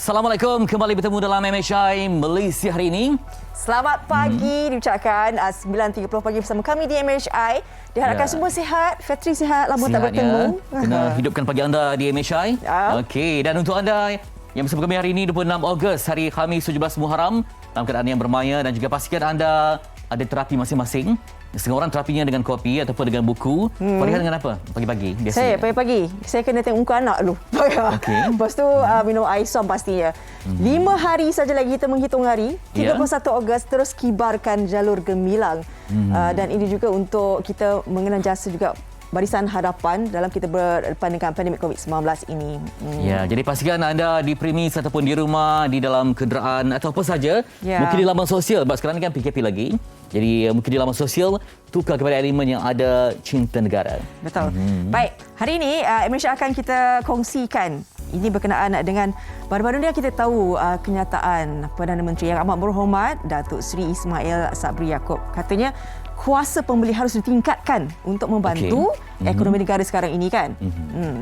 Assalamualaikum, kembali bertemu dalam MHI Malaysia hari ini. Selamat pagi diucapkan 9.30 pagi bersama kami di MHI. Diharapkan semua sihat, Fatri sihat, lama tak bertemu. Kena hidupkan pagi anda di MHI. Okey, dan untuk anda yang bersama kami hari ini 26 Ogos, hari Khamis 17 Muharram, dalam keadaan yang bermaya dan juga pastikan anda ada terapi masing-masing. Setengah orang terapinya dengan kopi ataupun dengan buku. Fariha dengan apa pagi-pagi biasanya? Saya pagi-pagi saya kena tengok muka anak dulu. Okay. Lepas tu minum air som pastinya. 5 hari saja lagi kita menghitung hari. 31 Ogos terus kibarkan jalur gemilang. Dan ini juga untuk kita mengenang jasa juga Barisan Hadapan dalam kita berdepan dengan pandemik COVID-19 ini. Ya, jadi pastikan anda di premis ataupun di rumah, di dalam kenderaan atau apa saja. Mungkin di laman sosial, sebab sekarang ni kan PKP lagi. Jadi mungkin di laman sosial, tukar kepada elemen yang ada cinta negara. Betul. Baik, hari ini MHI akan kita kongsikan. Ini berkenaan dengan baru-baru ni kita tahu kenyataan Perdana Menteri yang amat berhormat Datuk Seri Ismail Sabri Yaakob. Katanya kuasa pembeli harus ditingkatkan untuk membantu ekonomi negara sekarang ini kan.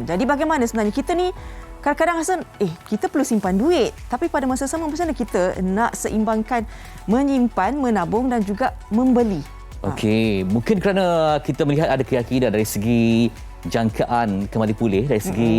Jadi bagaimana sebenarnya kita ni kadang-kadang rasa kita perlu simpan duit, tapi pada masa sama macam mana kita nak seimbangkan menyimpan, menabung dan juga membeli. Okey, mungkin kerana kita melihat ada keyakinan dari segi jangkaan kembali pulih, dari segi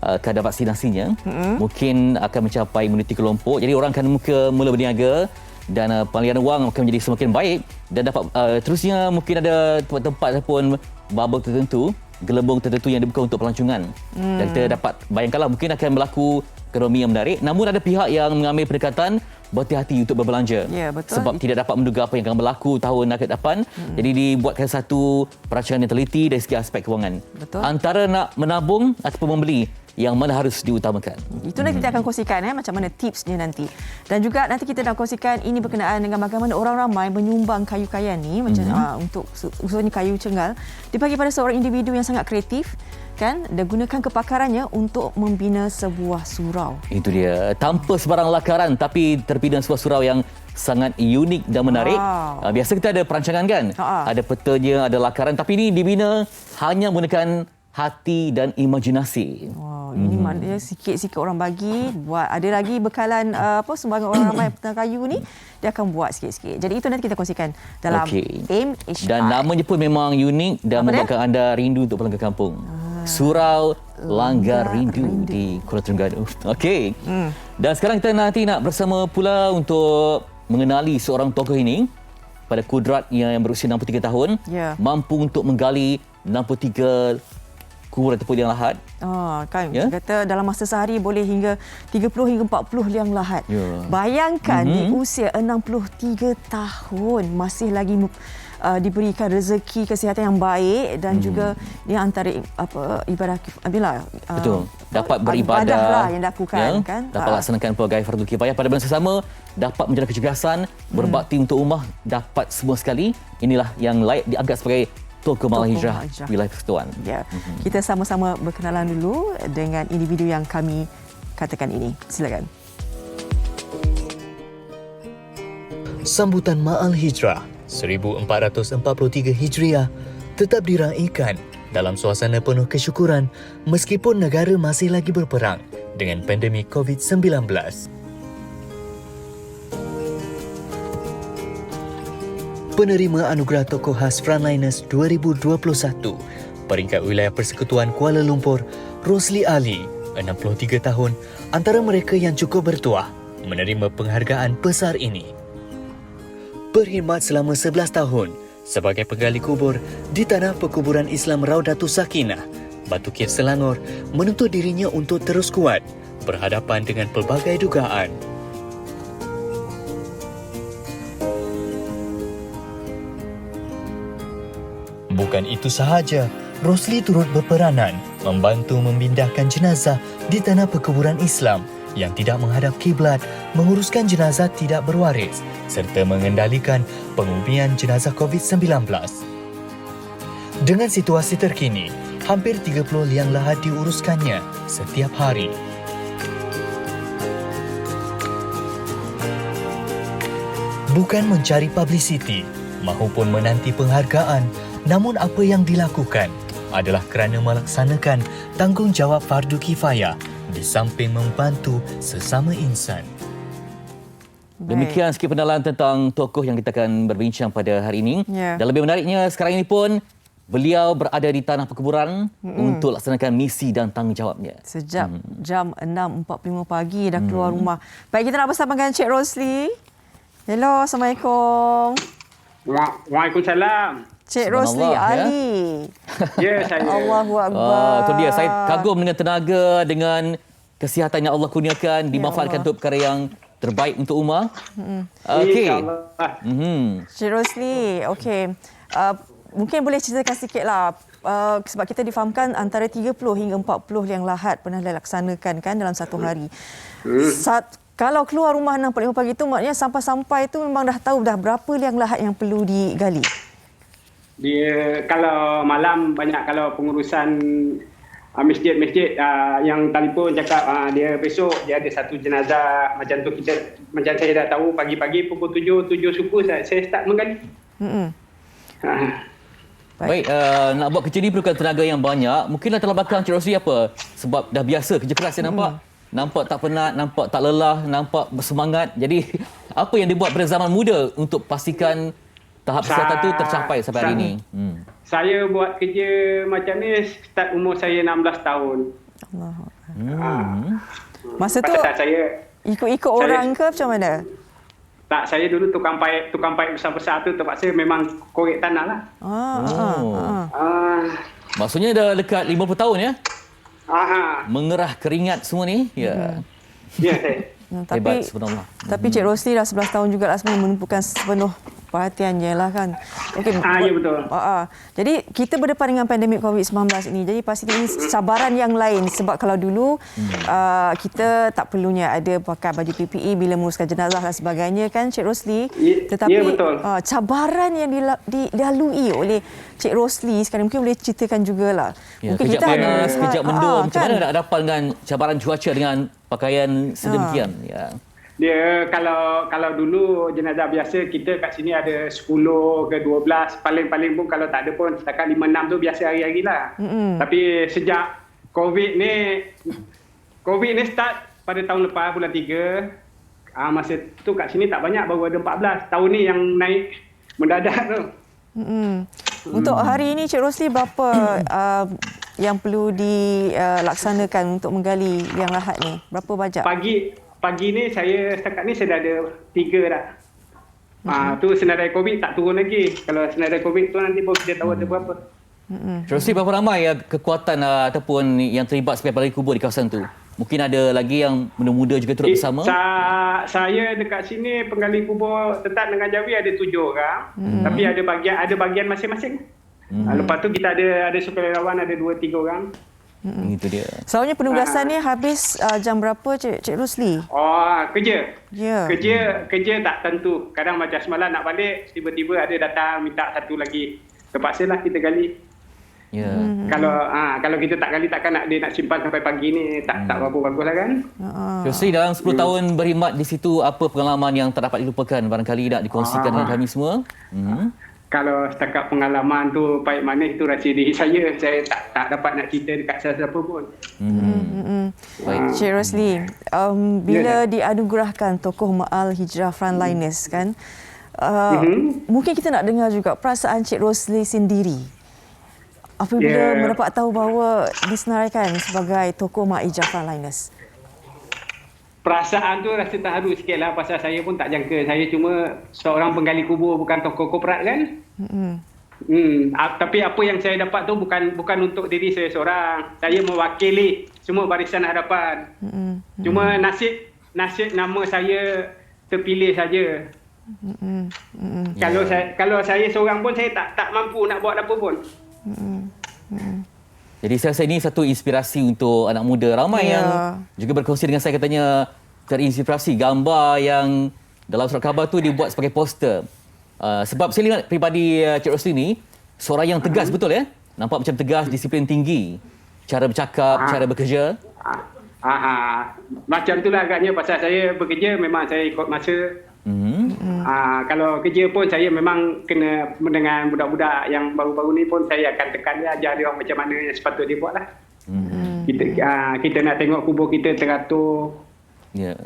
kadar vaksinasinya, mungkin akan mencapai imuniti kelompok. Jadi orang akan mula berniaga dan pengalian wang akan menjadi semakin baik dan dapat terusnya mungkin ada tempat-tempat ataupun bubble tertentu, gelembung tertentu yang dibuka untuk pelancongan. Dan kita dapat bayangkanlah mungkin akan berlaku ekonomi yang menarik. Namun ada pihak yang mengambil pendekatan berhati-hati untuk berbelanja. Ya, betul. Sebab tidak dapat menduga apa yang akan berlaku tahun ke depan. Jadi dibuatkan satu perancangan yang teliti dari segi aspek kewangan. Betul. Antara nak menabung ataupun membeli, yang mana harus diutamakan. Itu nanti kita akan kongsikan macam mana tipsnya nanti. Dan juga nanti kita nak kongsikan ini berkenaan dengan bagaimana orang ramai menyumbang kayu kayan ni macam untuk khususnya kayu cenggal dibagi pada seorang individu yang sangat kreatif kan, dan gunakan kepakarannya untuk membina sebuah surau. Itu dia, tanpa sebarang lakaran tapi terbina sebuah surau yang sangat unik dan menarik. Biasa kita ada perancangan kan, ada petanya, ada lakaran, tapi ini dibina hanya menggunakan hati dan imajinasi. Ini maknanya sikit-sikit orang bagi buat. Ada lagi bekalan sumbangan orang ramai petang kayu ni, dia akan buat sikit-sikit. Jadi itu nanti kita kongsikan dalam MHI. Dan namanya pun memang unik dan membuatkan anda rindu untuk pulang ke kampung. Surau Langgar Rindu di Kuala Terengganu. Okey. Dan sekarang kita nanti nak bersama pula untuk mengenali seorang tokoh ini pada kudrat yang berusia 63 tahun, mampu untuk menggali 63 kubur ataupun liang lahat. Kan kata dalam masa sehari boleh hingga 30 hingga 40 liang lahat. Bayangkan di usia 63 tahun masih lagi diberikan rezeki kesihatan yang baik dan juga dia antara ibadah betul, dapat beribadah lah yang dilakukan kan, dapat laksanakan pelbagai fardu kifayah pada masa sama, dapat menjaga kecergasan, berbakti untuk ummah, dapat semua sekali. Inilah yang layak dianggap sebagai tokoh Malang Hijrah wilayah Persekutuan. Kita sama-sama berkenalan dulu dengan individu yang kami katakan ini. Silakan. Sambutan Ma'al Hijrah 1443 Hijriah tetap diraikan dalam suasana penuh kesyukuran meskipun negara masih lagi berperang dengan pandemik COVID-19. Penerima Anugerah Tokoh Khas Frontliners 2021, peringkat wilayah Persekutuan Kuala Lumpur, Rosli Ali, 63 tahun, antara mereka yang cukup bertuah menerima penghargaan besar ini. Berkhidmat selama 11 tahun sebagai penggali kubur di Tanah Perkuburan Islam Raudatus Sakinah, Batu Kir Selangor, menuntut dirinya untuk terus kuat berhadapan dengan pelbagai dugaan. Bukan itu sahaja, Rosli turut berperanan membantu memindahkan jenazah di Tanah Perkuburan Islam yang tidak menghadap kiblat, menguruskan jenazah tidak berwaris serta mengendalikan pengubian jenazah COVID-19. Dengan situasi terkini, hampir 30 liang lahat diuruskannya setiap hari. Bukan mencari publicity maupun menanti penghargaan, namun apa yang dilakukan adalah kerana melaksanakan tanggungjawab fardu kifayah di samping membantu sesama insan. Demikian sikit pendalaan tentang tokoh yang kita akan berbincang pada hari ini. Ya. Dan lebih menariknya sekarang ini pun beliau berada di tanah perkuburan untuk laksanakan misi dan tanggungjawabnya. Sejak jam 6.45 pagi dah keluar rumah. Baik, kita nak bersama dengan Cik Rosli. Hello, Assalamualaikum. Waalaikumsalam. Cik Rosli Subhanallah, ya. Ali. Ya, saya. Allahu Akbar. Itu dia. Saya kagum dengan tenaga, dengan kesihatan yang Allah kurniakan, dimanfaatkan Allah. untuk perkara yang terbaik untuk ummah. Okey. InsyaAllah. Cik Rosli, okey. Mungkin boleh ceritakan sikitlah. Sebab kita difahamkan antara 30 hingga 40 liang lahat pernah dilaksanakan kan dalam satu hari. Kalau keluar rumah 6.45 pagi tu maknanya sampai-sampai tu memang dah tahu dah berapa liang lahat yang perlu digali. Dia kalau malam banyak kalau pengurusan masjid-masjid yang telefon cakap dia besok dia ada satu jenazah macam tu macam saya dah tahu pagi-pagi pukul 7 suku saya start menggali. Baik, nak buat kerja ni perlukan tenaga yang banyak. Mungkin latar belakang Cik Rosli apa? Sebab dah biasa kerja keras saya nampak. Nampak tak penat, nampak tak lelah, nampak bersemangat. Jadi, apa yang dibuat pada zaman muda untuk pastikan tahap kesihatan tu tercapai sampai hari ini? Saya buat kerja macam ni start umur saya 16 tahun. Allahu Akbar. Masa tu Pada saat saya ikut orang ke macam mana? tak saya dulu tukang paip besar-besar tu terpaksa memang korek tanah lah. Maksudnya dah dekat 50 tahun ya? Aha. Mengerah keringat semua ni? Ya. Ya, saya. Hebat sebenarnya. Tapi Cik Rosli dah 11 tahun juga lah sebenarnya menumpukan sepenuh perhatiannya lah kan. Okey. Ya betul. Jadi kita berdepan dengan pandemik COVID-19 ini. Jadi pasti ini cabaran yang lain sebab kalau dulu kita tak perlunya ada pakai baju PPE bila menguruskan jenazah dan sebagainya kan Cik Rosli. Tetapi ya, betul. Cabaran yang dilalui oleh Cik Rosli sekarang mungkin boleh ceritakan jugalah. Ya, Mungkin kejap panas, kejap mendung. Macam kan? mana nak hadapan dengan cabaran cuaca dengan pakaian sedemikian? Ya. Dia kalau dulu jenazah biasa kita kat sini ada 10 ke 12 paling-paling pun kalau tak ada pun setakat 5-6 tu biasa hari-hari lah. Tapi sejak COVID ni start pada tahun lepas bulan 3. Masa tu kat sini tak banyak baru ada 14. Tahun ni yang naik mendadak tu. Untuk hari ini Cik Rosli berapa yang perlu dilaksanakan untuk menggali liang lahat ni? Berapa banyak? Pagi ni saya setakat ni saya dah ada 3 dah. Tu senarai COVID tak turun lagi. Kalau senarai COVID tu nanti baru kita tahu ada berapa. Cik Rosli, berapa ramai kekuatan ataupun yang terlibat sebagai penggali kubur di kawasan tu? Mungkin ada lagi yang muda-muda juga turut bersama? Saya dekat sini penggali kubur tetap dengan Jawi ada 7 orang. Tapi ada bagian masing-masing. Lepas tu kita ada sukarelawan ada 2-3 orang. Itu dia. Selalunya penugasan ni habis jam berapa Cik Rosli? Kerja. Ya. Kerja tak tentu. Kadang macam semalam nak balik, tiba-tiba ada datang minta satu lagi. Terpaksalah kita gali. Ya. Kalau kita tak gali takkan dia nak simpan sampai pagi ni tak berapa bagus lah kan. Cik Rosli, dalam 10 tahun berkhidmat di situ, apa pengalaman yang tak dapat dilupakan? Barangkali nak dikongsikan dengan kami semua? Kalau setakat pengalaman tu pahit manis tu rahsia diri saya. Saya tak dapat nak cerita dekat siapa pun. Baik. Cik Rosli, bila dianugerahkan tokoh Ma'al Hijrah Frontliners kan, mungkin kita nak dengar juga perasaan Cik Rosli sendiri apabila mendapat tahu bahawa disenaraikan sebagai tokoh Ma'al Hijrah Frontliners. Perasaan tu rasa terharu sikit lah pasal saya pun tak jangka. Saya cuma seorang penggali kubur, bukan tokoh korporat kan. Tapi apa yang saya dapat tu bukan untuk diri saya seorang. Saya mewakili semua barisan hadapan. Cuma nasib nama saya terpilih saja. Kalau saya seorang pun saya tak mampu nak buat apa pun. Jadi saya rasa ini satu inspirasi untuk anak muda. Ramai yang juga berkongsi dengan saya, katanya terinspirasi gambar yang dalam surat khabar tu dibuat sebagai poster. Sebab saya lihat pribadi Cik Rosli ni seorang yang tegas betul ya. Nampak macam tegas, disiplin tinggi. Cara bercakap, cara bekerja. Macam itulah agaknya pasal saya bekerja memang saya ikut masa. Kalau kerja pun saya memang kena dengan budak-budak yang baru-baru ni pun saya akan tekan dia, ajar dia macam mana yang sepatutnya dia buat lah. Kita nak tengok kubur kita teratur. Ya.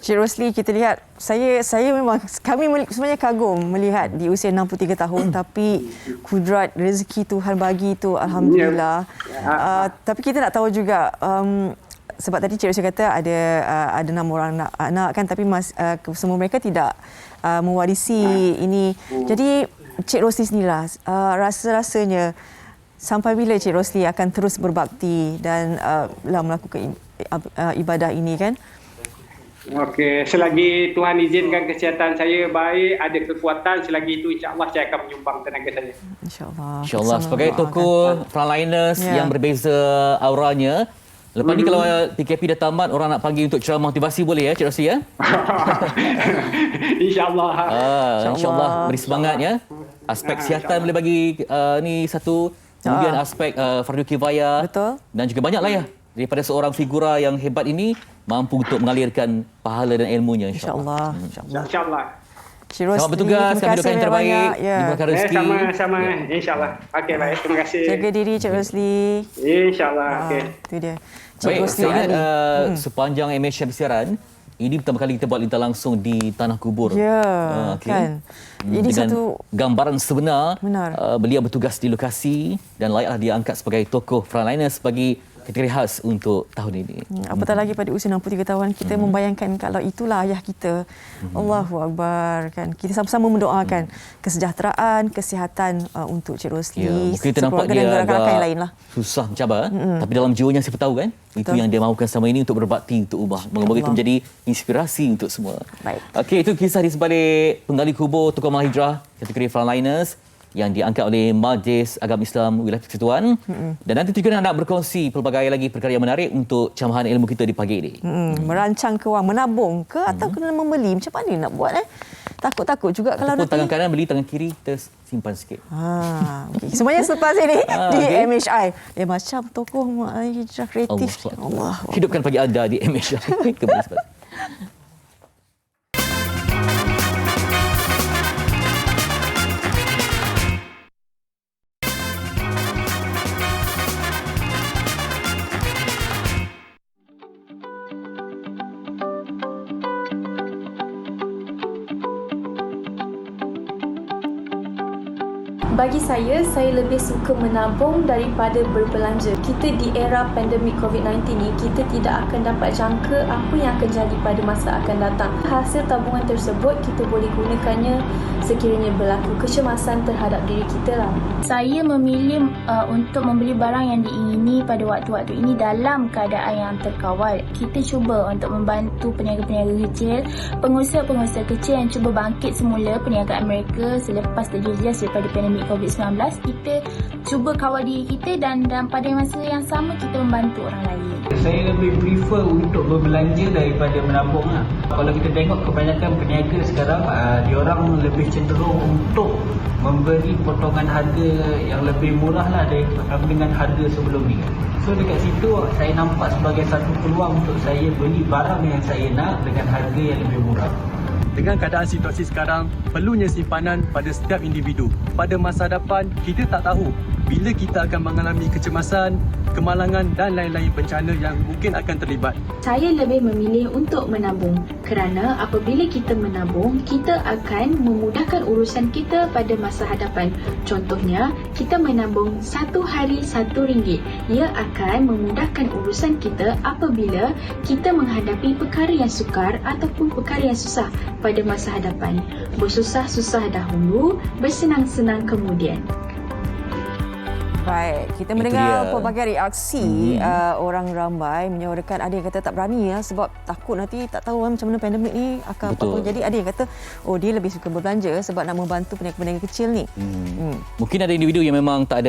Cik Rosli, kita lihat, saya memang, sebenarnya kagum melihat di usia 63 tahun tapi kudrat rezeki Tuhan bagi itu alhamdulillah. Tapi kita nak tahu juga, sebab tadi Cik Rosli kata ada 6 orang anak kan, tapi semua mereka tidak mewarisi ini. Jadi Cik Rosli sendirilah, rasa-rasanya sampai bila Cik Rosli akan terus berbakti dan melakukan ibadah ini kan? Okey, selagi Tuhan izinkan kesihatan saya baik, ada kekuatan, selagi itu insya-Allah saya akan menyumbang tenaga saya. Insya-Allah. InsyaAllah. Sebagai tokoh frontliners yang berbeza auranya, lepas ni kalau PKP dah tamat, orang nak panggil untuk ceramah motivasi boleh ya Cik Rosli ya? InsyaAllah. InsyaAllah beri semangat ya. Aspek kesihatan boleh bagi ni satu. Kemudian aspek fardu kifayah. Betul. Dan juga banyaklah ya. Daripada seorang figura yang hebat ini mampu untuk mengalirkan pahala dan ilmunya insya-Allah. InsyaAllah. Cik Rosli, selamat bertugas, kami doakan yang terbaik. Dimurahkan rezeki. Sama-sama, insya-Allah. Okey, baik, terima kasih. Jaga diri Cik Rosli. InsyaAllah, okey. Itu dia. Cik Baik, Rosli saya ingat Ali. sepanjang MH bersiaran, ini pertama kali kita buat lintas langsung di Tanah Kubur. Ya, okey. kan. Ini dengan satu gambaran sebenar. Benar. Beliau bertugas di lokasi dan layaklah diangkat sebagai tokoh frontliners bagi kategori khas untuk tahun ini. apatah lagi pada usia 63 tahun kita membayangkan kalau itulah ayah kita. Allahu Akbar kan. Kita sama-sama mendoakan kesejahteraan, kesihatan untuk Cik Rosli. Ya, mungkin kita nampak dia dan rakan-rakan yang agak lain lah. susah mencabar, tapi dalam jiwanya siapa tahu kan, itu yang dia mahukan selama ini untuk berbakti untuk ummah. Moga-moga itu menjadi inspirasi untuk semua. Baik. Okey, itu kisah di sebalik penggali kubur tokoh Amal Hijrah kategori frontliners yang diangkat oleh Majlis Agama Islam Wilayah Persekutuan. Dan nanti juga nak berkongsi pelbagai lagi perkara yang menarik untuk camahan ilmu kita di pagi ini. Merancang ke wang, menabung ke atau kena membeli, macam mana nak buat Takut-takut juga kalau Ataupun nanti tangan kanan beli, tangan kiri kita simpan sikit. Okay. Semuanya selepas ini di okey. MHI. Macam tokoh hijrah kreatif. Allah. Hidupkan pagi anda di MH. Kembali sebentar. Bagi saya lebih suka menabung daripada berbelanja. Kita di era pandemik COVID-19 ni, kita tidak akan dapat jangka apa yang akan jadi pada masa akan datang. Hasil tabungan tersebut, kita boleh gunakannya sekiranya berlaku kecemasan terhadap diri kita lah. Saya memilih untuk membeli barang yang diingini pada waktu-waktu ini dalam keadaan yang terkawal. Kita cuba untuk membantu peniaga-peniaga kecil, pengusaha-pengusaha kecil yang cuba bangkit semula perniagaan mereka selepas terjejas daripada pandemik COVID-19. Kita cuba kawal diri kita dan pada masa yang sama kita membantu orang lain. Saya lebih prefer untuk berbelanja daripada menabung lah. Kalau kita tengok kebanyakan peniaga sekarang, diorang lebih cenderung untuk memberi potongan harga yang lebih murah lah dengan harga sebelum ni. So dekat situ saya nampak sebagai satu peluang untuk saya beli barang yang saya nak dengan harga yang lebih murah. Dengan keadaan situasi sekarang, perlunya simpanan pada setiap individu. Pada masa hadapan, kita tak tahu bila kita akan mengalami kecemasan, kemalangan dan lain-lain bencana yang mungkin akan terlibat. Saya lebih memilih untuk menabung kerana apabila kita menabung, kita akan memudahkan urusan kita pada masa hadapan. Contohnya, kita menabung satu hari RM1. Ia akan memudahkan urusan kita apabila kita menghadapi perkara yang sukar ataupun perkara yang susah pada masa hadapan. Bersusah-susah dahulu, bersenang-senang kemudian. Baik, kita mendengar pelbagai reaksi orang ramai menyuarakan, ada yang kata tak berani sebab takut nanti tak tahu macam mana pandemik ni akan apa. Jadi ada yang kata dia lebih suka berbelanja sebab nak membantu peniaga-peniaga kecil ni. Mungkin ada individu yang memang tak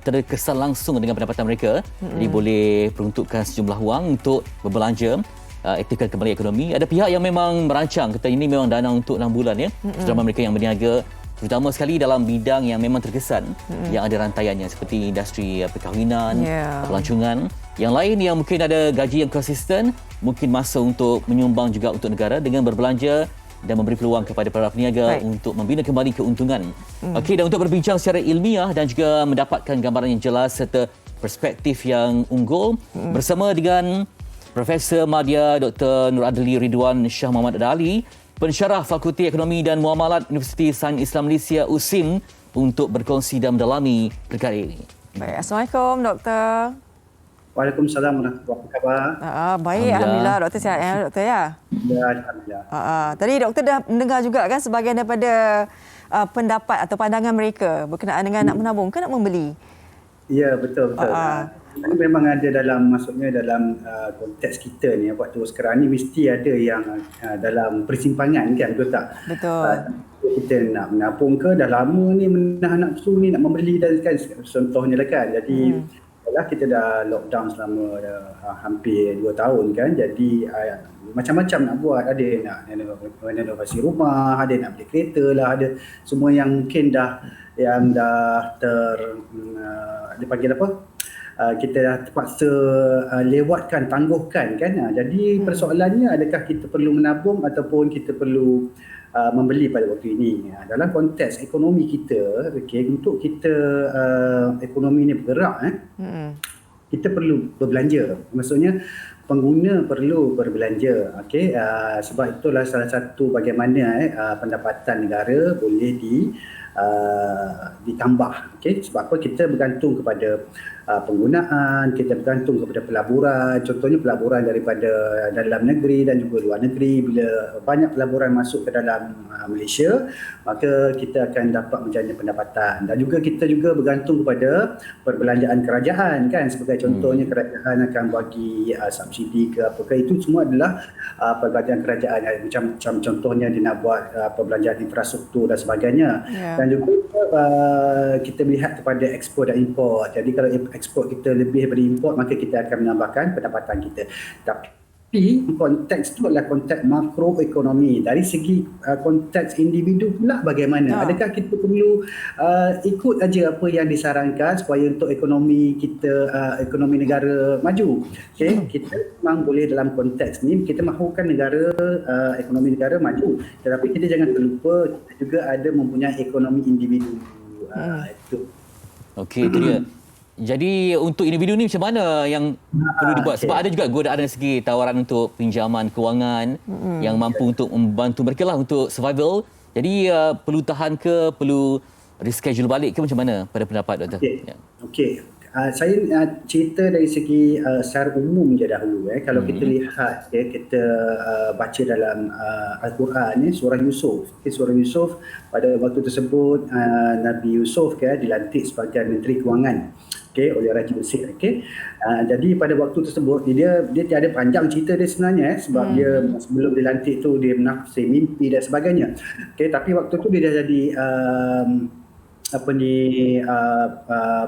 terkesan langsung dengan pendapatan mereka, jadi boleh peruntukkan sejumlah wang untuk berbelanja, aktifkan kembali ekonomi. Ada pihak yang memang merancang, kata ini memang dana untuk 6 bulan ya, terutama mereka yang berniaga, terutama sekali dalam bidang yang memang terkesan, yang ada rantaiannya seperti industri perkahwinan, pelancongan. Yang lain yang mungkin ada gaji yang konsisten, mungkin masa untuk menyumbang juga untuk negara dengan berbelanja dan memberi peluang kepada para peniaga untuk membina kembali keuntungan. Okey, dan untuk berbincang secara ilmiah dan juga mendapatkan gambaran yang jelas serta perspektif yang unggul bersama dengan Profesor Madya Dr. Nur Adli Ridwan Shah Muhammad Adali, pensyarah Fakulti Ekonomi dan Muamalat Universiti Sains Islam Malaysia USIM, untuk berkongsi dan mendalami perkara ini. Baik, Assalamualaikum Doktor. Waalaikumsalam warahmatullahi wabarakatuh. Baik, Alhamdulillah Doktor sihat ya Doktor ya? Ya, Alhamdulillah. Tadi Doktor dah mendengar juga kan sebahagian daripada pendapat atau pandangan mereka berkenaan dengan nak menabung ke nak membeli? Ya, betul. Ini memang ada maksudnya dalam konteks kita ni, waktu sekarang ni mesti ada yang dalam persimpangan kan, betul tak? Betul. Kita nak menabung ke, dah lama ni menahan nafsu ni nak membeli dan kan, contohnya lah kan. Jadi kita dah lockdown selama hampir 2 tahun kan. Jadi macam-macam nak buat. Ada yang nak renovasi rumah, ada yang nak beli kereta lah, ada semua yang mungkin dah dipanggil apa? Kita dah terpaksa lewatkan, tangguhkan kan. Jadi persoalannya, adakah kita perlu menabung ataupun kita perlu membeli pada waktu ini. Dalam konteks ekonomi kita, untuk kita ekonomi ni bergerak, kita perlu berbelanja. Maksudnya pengguna perlu berbelanja. Sebab itulah salah satu bagaimana pendapatan negara boleh ditambah. Sebab apa? Kita bergantung kepada penggunaan, kita bergantung kepada pelaburan. Contohnya pelaburan daripada dalam negeri dan juga luar negeri. Bila banyak pelaburan masuk ke dalam Malaysia, maka kita akan dapat menjana pendapatan. Dan juga kita juga bergantung kepada perbelanjaan kerajaan kan. Sebagai contohnya, kerajaan akan bagi subsidi ke apakah, itu semua adalah perbelanjaan kerajaan. Macam contohnya dia nak buat perbelanjaan infrastruktur dan sebagainya. Dan juga kita melihat kepada ekspor dan import. Jadi kalau ekspor kita lebih daripada import, maka kita akan menambahkan pendapatan kita. Tapi konteks itu adalah konteks makroekonomi. Dari segi konteks individu pula bagaimana? Adakah kita perlu ikut aja apa yang disarankan supaya untuk ekonomi kita, ekonomi negara maju? Kita memang boleh dalam konteks ni kita mahukan negara, ekonomi negara maju. Tetapi kita jangan terlupa kita juga ada mempunyai ekonomi individu. Itu. Okey, itu dia. Jadi untuk individu ni macam mana yang perlu dibuat? Sebab ada juga godaan dari segi tawaran untuk pinjaman kewangan yang mampu untuk membantu mereka lah untuk survival. Jadi perlu tahan ke, perlu reschedule balik ke, macam mana pada pendapat Doktor? Okey. Saya cerita dari segi secara umum je dahulu. Kalau kita lihat, kita baca dalam Al-Quran, surah Yusuf. Surah Yusuf, pada waktu tersebut Nabi Yusuf dilantik sebagai Menteri Kewangan oleh Raja Mesir. Jadi pada waktu tersebut dia tiada panjang cerita dia sebenarnya, sebab dia sebelum dilantik tu dia menafsir mimpi dan sebagainya. Tapi waktu tu dia dah jadi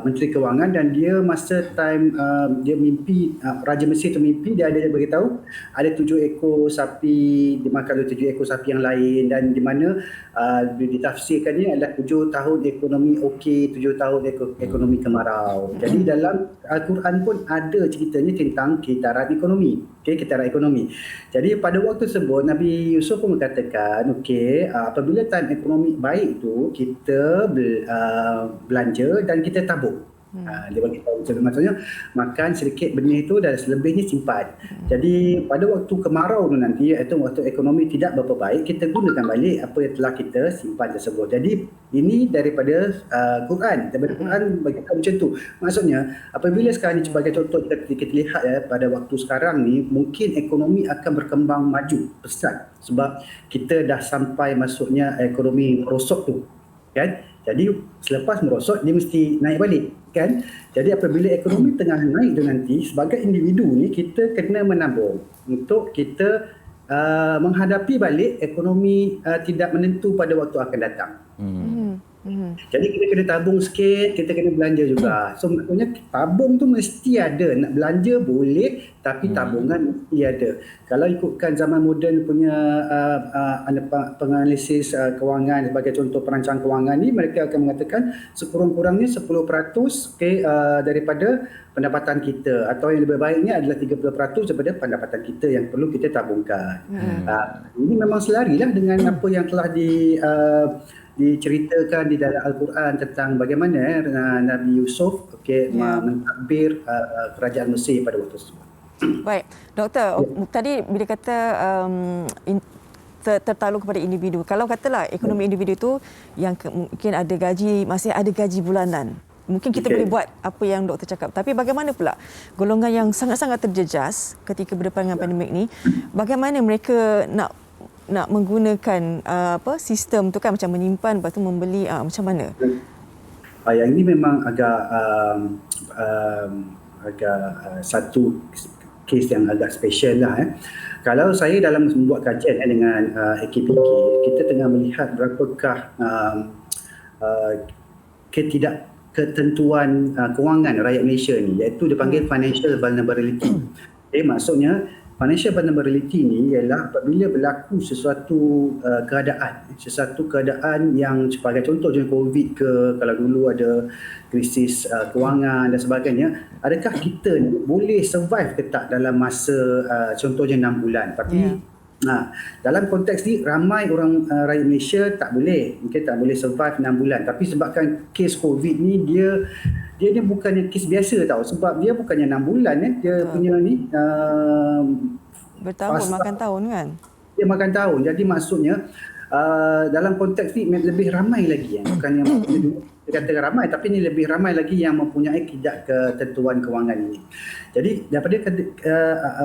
Menteri Kewangan, dan dia masa time dia mimpi, Raja Mesir tu mimpi, dia ada beritahu ada 7 ekor sapi dimakan oleh 7 ekor sapi yang lain, dan di mana ditafsirkan ni adalah 7 tahun ekonomi okey, 7 tahun ekonomi kemarau. Jadi dalam Al-Quran pun ada ceritanya tentang kitaran ekonomi. Kitaran ekonomi. Jadi pada waktu tersebut Nabi Yusuf pun mengatakan, apabila time ekonomi baik tu, kita belanja dan kita tabung. Dia bagi tahu, maksudnya makan sedikit benih tu dan selebihnya simpan. Jadi pada waktu kemarau tu nanti, iaitu waktu ekonomi tidak berapa baik, kita gunakan balik apa yang telah kita simpan tersebut. Jadi ini daripada Quran. Daripada Quran bagi tahu macam tu. Maksudnya apabila sekarang ni, sebagai contoh kita lihat pada waktu sekarang ni, mungkin ekonomi akan berkembang maju pesat sebab kita dah sampai masuknya ekonomi merosot tu kan. Jadi selepas merosot dia mesti naik balik kan. Jadi apabila ekonomi tengah naik tu nanti, sebagai individu ni kita kena menabung untuk kita menghadapi balik ekonomi tidak menentu pada waktu akan datang. Jadi kita kena tabung sikit, kita kena belanja juga. So maksudnya tabung tu mesti ada. Nak belanja boleh, tapi tabungan mesti ada. Kalau ikutkan zaman moden punya penganalisis kewangan, sebagai contoh perancang kewangan ni, mereka akan mengatakan sekurang-kurangnya 10% daripada pendapatan kita, atau yang lebih baiknya adalah 30% daripada pendapatan kita yang perlu kita tabungkan. Ini memang selarilah dengan apa yang telah diceritakan di dalam Al-Quran tentang bagaimana Nabi Yusuf mentadbir kerajaan Mesir pada waktu tersebut. Baik, Doktor, tadi bila kata tertakluk kepada individu. Kalau katalah ekonomi individu itu yang mungkin ada gaji, masih ada gaji bulanan. Mungkin kita boleh buat apa yang doktor cakap. Tapi bagaimana pula golongan yang sangat-sangat terjejas ketika berdepan dengan pandemik ni, bagaimana mereka nak menggunakan sistem tu kan, macam menyimpan lepas tu membeli, macam mana? Yang ini memang agak satu kes yang agak special lah. Kalau saya dalam membuat kajian dengan AKPK, kita tengah melihat berapakah ketentuan kewangan rakyat Malaysia ni, iaitu dipanggil financial vulnerability. Maksudnya financial vulnerability ni ialah apabila berlaku sesuatu keadaan yang sebagai contoh macam COVID ke, kalau dulu ada krisis kewangan dan sebagainya, adakah kita ni boleh survive ke tak dalam masa contohnya 6 bulan. Tapi dalam konteks ni ramai orang rakyat Malaysia mungkin tak boleh survive 6 bulan. Tapi sebabkan kes COVID ni dia bukannya kes biasa tau, sebab dia bukannya 6 bulan dia punya ni bertahun, makan tahun kan. Dia makan tahun. Jadi maksudnya dalam konteks ni lebih ramai lagi bukannya dikatakan ramai, tapi ni lebih ramai lagi yang mempunyai ketidakketentuan kewangan ini. Jadi daripada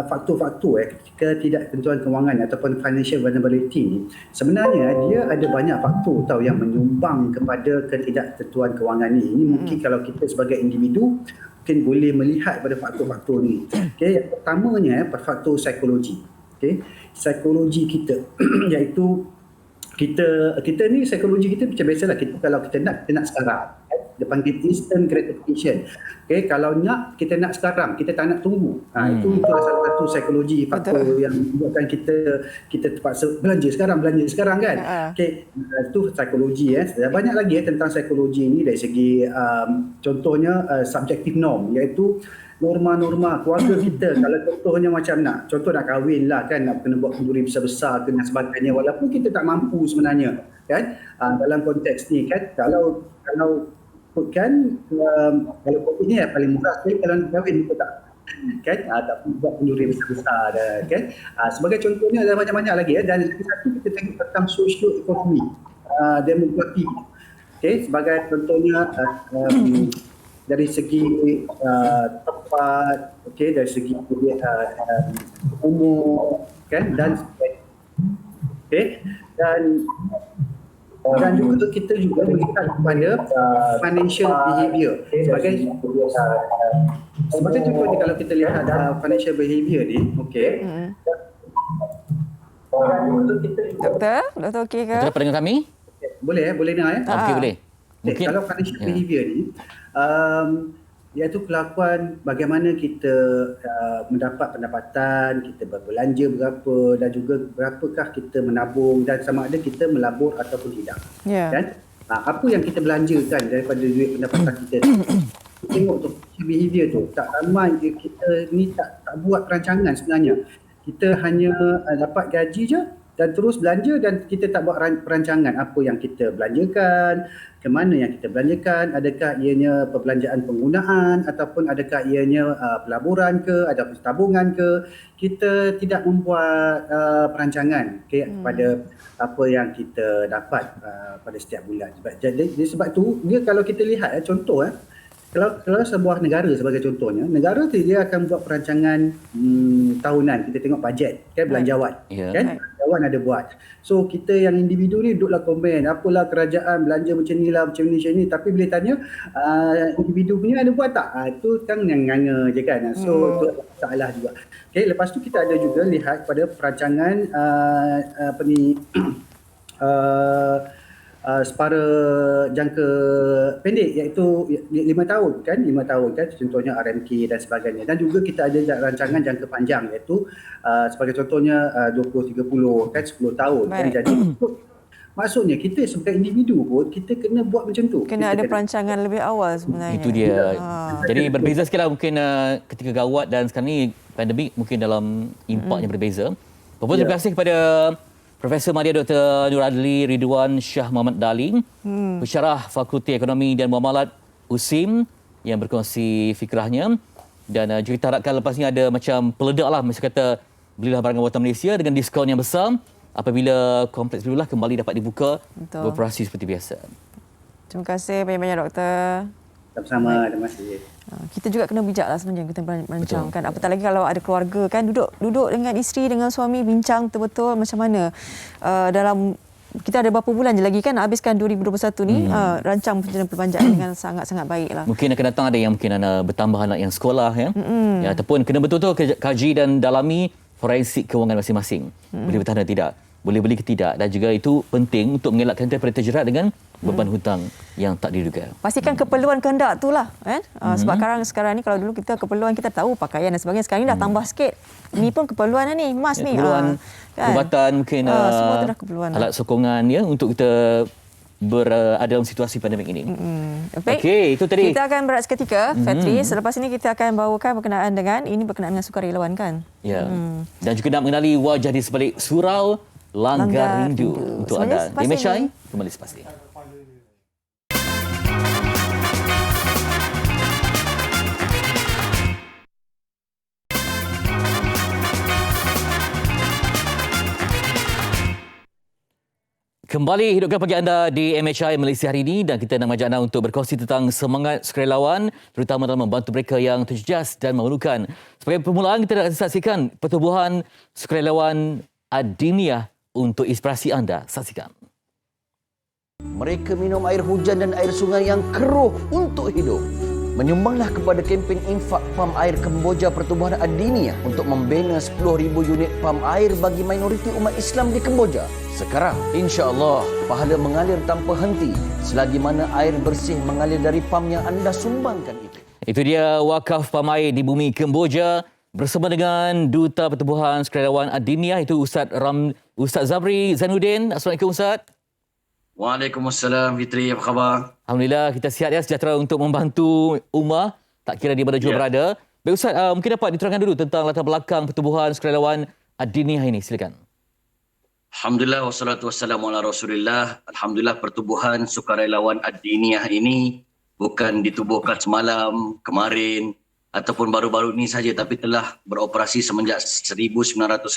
faktor-faktor ketidakketentuan kewangan ataupun financial vulnerability ni, sebenarnya dia ada banyak faktor yang menyumbang kepada ketidakketentuan kewangan ni. Ini mungkin kalau kita sebagai individu mungkin boleh melihat pada faktor-faktor ni. Yang pertamanya faktor psikologi. Psikologi kita iaitu kita ni psikologi kita macam biasalah, kalau kita nak sekarang. Dia panggil instant gratification. Kalau kita nak sekarang, kita tak nak tunggu. Itu salah satu psikologi faktor yang membuatkan kita terpaksa belanja sekarang kan. Itu psikologi. Banyak lagi tentang psikologi ni dari segi contohnya subjective norm, iaitu norma-norma keluarga kita. Kalau contohnya macam nak kahwin lah kan, nak kena buat kenduri besar-besar dan sebagainya, walaupun kita tak mampu sebenarnya kan, dalam konteks ni kan, kalau COVID ni paling murah sekali kalau nak kahwin, betul tak? Kan, tak buat kenduri besar-besar kan. Sebagai contohnya ada banyak-banyak lagi dan satu kita tengok tentang socio-ekonomi, demografi. Sebagai contohnya dari segi tempat, dari segi umur kan, dan dan juga kita juga melihat kepada financial behavior sebagai contohnya. Kalau kita lihat financial behavior ni, Doktor okey ke? Doktor pendengar kami? Boleh dengar Okey, boleh. Mungkin kalau financial behavior ni iaitu kelakuan bagaimana kita mendapat pendapatan, kita berbelanja berapa dan juga berapakah kita menabung dan sama ada kita melabur ataupun tidak. Kan? Apa yang kita belanjakan daripada duit pendapatan kita tengok tu behavior tu. Tak ramai kita ni tak buat perancangan sebenarnya. Kita hanya dapat gaji je dan terus belanja dan kita tak buat perancangan apa yang kita belanjakan, ke mana yang kita belanjakan, adakah ianya perbelanjaan penggunaan ataupun adakah ianya pelaburan ke ataupun tabungan ke. Kita tidak membuat perancangan pada apa yang kita dapat pada setiap bulan. Jadi sebab tu dia kalau kita lihat contoh kalau sebuah negara sebagai contohnya, negara tu dia akan buat perancangan tahunan. Kita tengok bajet kan, belanjawan kan, belanjawan ada buat. So kita yang individu ni duduklah komen, apalah kerajaan belanja macam ni lah, macam ni. Tapi bila tanya individu punya ada buat tak? Itu kan yang nganga je kan. So tu salah juga. Lepas tu kita ada juga lihat pada perancangan separa jangka pendek, iaitu 5 tahun kan, contohnya RMK dan sebagainya. Dan juga kita ada rancangan jangka panjang, iaitu sebagai contohnya 20-30 kan, 10 tahun kan. Jadi maksudnya kita sebagai individu pun kita kena buat macam tu. Kena ada perancangan lebih awal sebenarnya. Itu dia. Jadi berbeza sikitlah mungkin ketika gawat dan sekarang ni pandemik, mungkin dalam impaknya berbeza. Terima kasih kepada Profesor Madya Dr. Nur Adli Ridwan Shah Muhammad Daling, pensyarah Fakulti Ekonomi dan Muamalat USIM yang berkongsi fikrahnya. Dan juga kita harapkan lepas ni ada macam peledak lah, macam kata belilah barangan buatan Malaysia dengan diskaun yang besar apabila kompleks Blulah kembali dapat dibuka beroperasi seperti biasa. Terima kasih banyak-banyak doktor. Sama-sama, terima kasih. Kita juga kena bijak lah sebenarnya kita merancang kan. Apatah lagi kalau ada keluarga kan, duduk dengan isteri, dengan suami, bincang betul-betul macam mana dalam kita ada berapa bulan je lagi kan habiskan 2021 ni, rancang pencernaan perbelanjaan dengan sangat-sangat baik lah. Mungkin akan datang ada yang mungkin bertambah anak yang sekolah ya. Ya, ataupun kena betul-betul kaji dan dalami forensik kewangan masing-masing. Boleh bertahan atau tidak, boleh beli ke tidak, dan juga itu penting untuk mengelakkan daripada terjerat dengan beban hutang yang tak diduga. Pastikan keperluan kehendak tu lah kan. Sebab sekarang ni kalau dulu kita keperluan kita tahu pakaian dan sebagainya, sekarang ni dah tambah sikit. Ni pun keperluan ni, emas ni. Keperluan kan? ubatan mungkin semua tu dah keperluan alat sokongan ya untuk kita berada dalam situasi pandemik ini. Baik. Okey, itu tadi. Kita akan berehat seketika, Fatri. Selepas ini kita akan bawakan berkenaan dengan sukarelawan kan. Ya. Dan juga nak mengenali wajah di sebalik surau Langgar Rindu untuk anda. Dimecai kembali selepas ini. Kembali hidupkan pagi anda di MHI Malaysia hari ini, dan kita nak mengajak anda untuk berkongsi tentang semangat sukarelawan terutama dalam membantu mereka yang terjejas dan memerlukan. Sebagai permulaan, kita nak saksikan pertubuhan sukarelawan Adiniah untuk inspirasi anda. Saksikan. Mereka minum air hujan dan air sungai yang keruh untuk hidup. Menyumbanglah kepada kempen infak pam air Kemboja Pertubuhan Adiniah untuk membina 10,000 unit pam air bagi minoriti umat Islam di Kemboja. Sekarang, insya-Allah, pahala mengalir tanpa henti selagi mana air bersih mengalir dari pam yang anda sumbangkan itu. Itu dia wakaf pam air di bumi Kemboja bersama dengan Duta Pertubuhan Sukarelawan Adiniah, itu Ustaz Zabri Zainuddin. Assalamualaikum Ustaz. Waalaikumsalam Fitri, apa khabar? Alhamdulillah kita sihat ya, sejahtera untuk membantu ummah tak kira di mana jua berada. Baik Ustaz, mungkin dapat diterangkan dulu tentang latar belakang Pertubuhan Sukarelawan Adiniah ini, silakan. Alhamdulillah wassalatu wassalamu ala Rasulillah. Alhamdulillah Pertubuhan Sukarelawan Adiniah ini bukan ditubuhkan semalam, kemarin ataupun baru-baru ini saja, tapi telah beroperasi semenjak 1985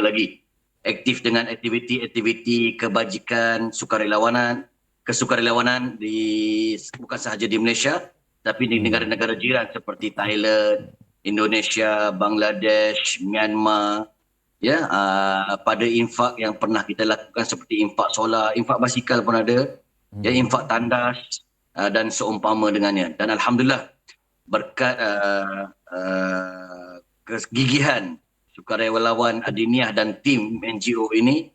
lagi. Aktif dengan aktiviti-aktiviti kebajikan kesukarelawanan bukan sahaja di Malaysia tapi di negara-negara jiran seperti Thailand, Indonesia, Bangladesh, Myanmar. Ya, pada infak yang pernah kita lakukan seperti infak solar, infak basikal pun ada, ya, infak tandas dan seumpama dengannya. Dan alhamdulillah berkat kegigihan sukarelawan Adiniah dan tim NGO ini,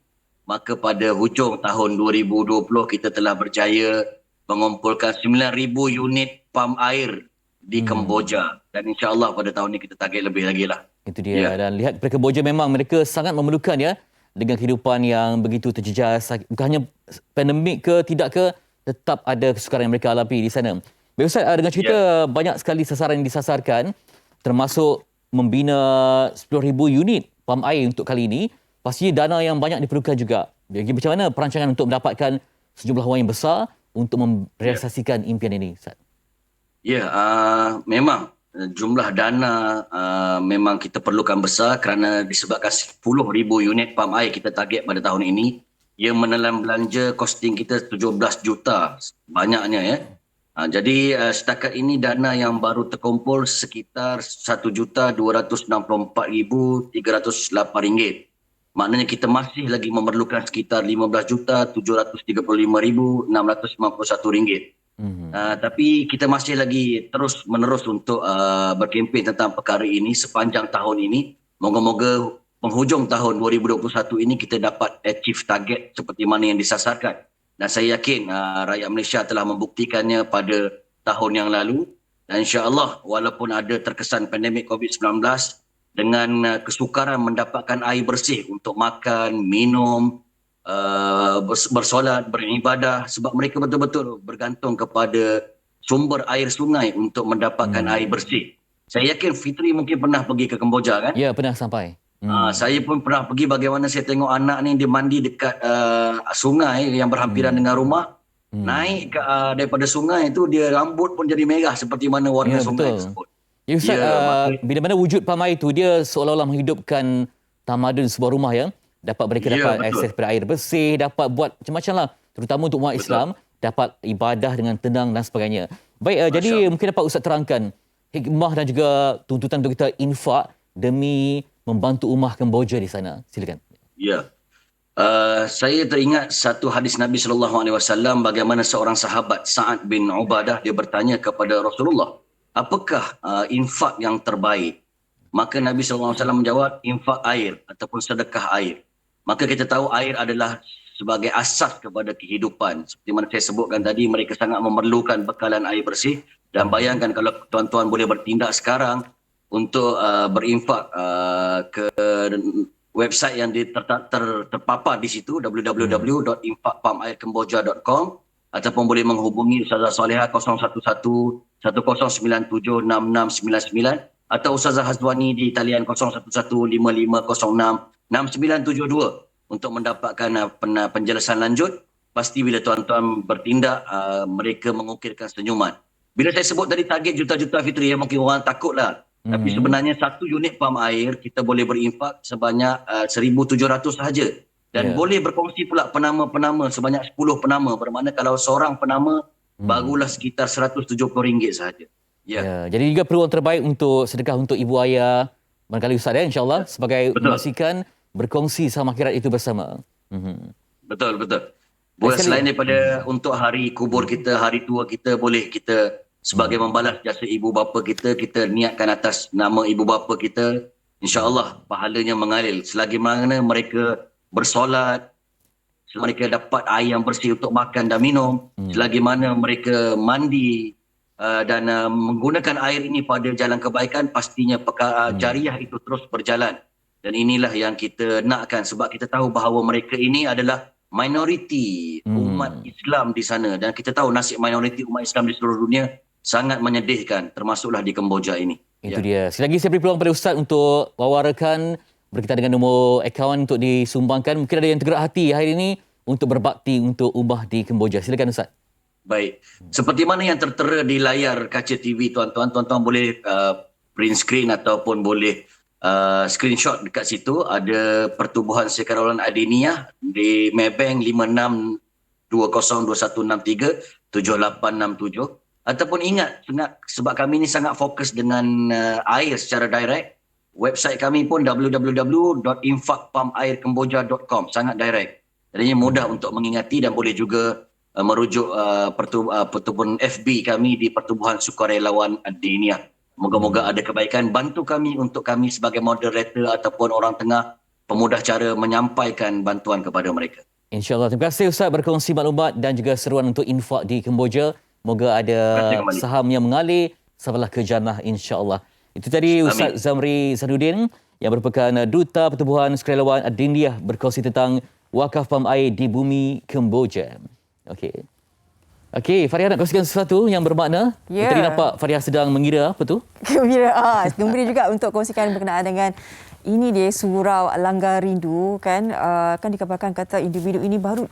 maka pada hujung tahun 2020 kita telah berjaya mengumpulkan 9,000 unit pam air di Kemboja, dan insya-Allah pada tahun ini kita target lebih lagi lah. Itu dia. Dan lihat mereka Kemboja memang mereka sangat memerlukan ya, dengan kehidupan yang begitu terjejas, bukan hanya pandemik ke tidak ke, tetap ada kesukaran yang mereka alami di sana. Baik Ustaz, dengan cerita banyak sekali sasaran yang disasarkan, termasuk membina 10,000 unit pam air untuk kali ini, pastinya dana yang banyak diperlukan juga. Jadi macam mana perancangan untuk mendapatkan sejumlah wang yang besar untuk merealisasikan impian ini, Ustaz? Ya, memang jumlah dana memang kita perlukan besar kerana disebabkan 10,000 unit pam air kita target pada tahun ini, ia menelan belanja kosting kita 17 juta banyaknya ya. Jadi setakat ini dana yang baru terkumpul sekitar RM1,264,308. Maknanya kita masih lagi memerlukan sekitar RM15,735,691. Tapi kita masih lagi terus menerus untuk berkempen tentang perkara ini sepanjang tahun ini. Moga-moga penghujung tahun 2021 ini kita dapat achieve target seperti mana yang disasarkan. Dan saya yakin rakyat Malaysia telah membuktikannya pada tahun yang lalu. Dan insya-Allah walaupun ada terkesan pandemik COVID-19, dengan kesukaran mendapatkan air bersih untuk makan, minum, bersolat, beribadah, sebab mereka betul-betul bergantung kepada sumber air sungai untuk mendapatkan air bersih. Saya yakin Fitri mungkin pernah pergi ke Kemboja kan? Ya, pernah sampai. Saya pun pernah pergi, bagaimana saya tengok anak ni dia mandi dekat sungai yang berhampiran dengan rumah. Naik daripada sungai itu, dia rambut pun jadi merah seperti mana warna sungai tersebut. Ya Ustaz, bila mana wujud pam air itu, dia seolah-olah menghidupkan tamadun sebuah rumah yang dapat mereka dapat akses pada air bersih, dapat buat macam-macam lah, terutama untuk umat Islam, dapat ibadah dengan tenang dan sebagainya. Baik, jadi mungkin dapat Ustaz terangkan hikmah dan juga tuntutan untuk kita infak demi membantu ummah Kemboja di sana. Silakan. Ya. Saya teringat satu hadis Nabi SAW, bagaimana seorang sahabat Sa'ad bin Ubadah, dia bertanya kepada Rasulullah, apakah infak yang terbaik? Maka Nabi SAW menjawab, infak air ataupun sedekah air. Maka kita tahu air adalah sebagai asas kepada kehidupan. Seperti mana saya sebutkan tadi, mereka sangat memerlukan bekalan air bersih. Dan bayangkan kalau tuan-tuan boleh bertindak sekarang untuk berinfak ke website yang terpapar di situ, www.infakpamairkemboja.com, ataupun boleh menghubungi Ustazah Salihah 011-1097-6699 atau Ustazah Hazwani di talian 011550669972 untuk mendapatkan penjelasan lanjut. Pasti bila tuan-tuan bertindak, mereka mengukirkan senyuman. Bila saya sebut tadi target juta-juta Fitri, mungkin orang takutlah. Tapi sebenarnya satu unit pam air kita boleh berinfak sebanyak 1,700 sahaja. Dan boleh berkongsi pula penama-penama sebanyak 10 penama. Bermakna kalau seorang penama barulah sekitar RM170 sahaja. Jadi juga peluang terbaik untuk sedekah untuk ibu ayah. Barangkali Ustaz insya-Allah sebagai memastikan berkongsi sama akhirat itu bersama. Betul. Buat selain daripada untuk hari kubur kita, hari tua kita, boleh kita sebagai membalas jasa ibu bapa kita, kita niatkan atas nama ibu bapa kita, insya-Allah pahalanya mengalir. Selagi mana mereka bersolat, mereka dapat air yang bersih untuk makan dan minum, selagi mana mereka mandi dan menggunakan air ini pada jalan kebaikan, pastinya perkara jariah itu terus berjalan. Dan inilah yang kita nakkan, sebab kita tahu bahawa mereka ini adalah minoriti umat Islam di sana, dan kita tahu nasib minoriti umat Islam di seluruh dunia sangat menyedihkan, termasuklah di Kemboja ini. Itu dia. Sekali lagi saya beri peluang pada Ustaz untuk wawarakan berkaitan dengan nombor akaun untuk disumbangkan. Mungkin ada yang tergerak hati hari ini untuk berbakti untuk ummah di Kemboja. Silakan Ustaz. Baik. Seperti mana yang tertera di layar kaca TV tuan-tuan, tuan-tuan boleh print screen ataupun boleh screenshot dekat situ. Ada Pertubuhan Sekaraulan Adiniyah di Maybank 562021637867. Ataupun ingat, sebab kami ni sangat fokus dengan air secara direct, website kami pun www.infakpamairkemboja.com, sangat direct. Jadinya mudah untuk mengingati, dan boleh juga merujuk pertubuhan FB kami di Pertubuhan Sukarelawan Adiniyah. Moga-moga ada kebaikan, bantu kami untuk kami sebagai moderator ataupun orang tengah pemudah cara menyampaikan bantuan kepada mereka. InsyaAllah. Terima kasih Ustaz berkongsi maklumat dan juga seruan untuk infak di Kemboja. Moga ada saham yang mengalir sampailah ke jannah insya-Allah. Itu tadi Ustaz Zamri Zanuddin yang merupakan Duta Pertubuhan Sukarelawan Adiniyah berkongsi tentang wakaf pam air di bumi Kemboja. Okey, Fariah nak kongsikan sesuatu yang bermakna. Tadi nampak Fariah sedang mengira apa tu? Gembira. Gembira juga untuk kongsikan berkenaan dengan ini dia surau Langgar Rindu kan. Kan dikabarkan kata individu ini baru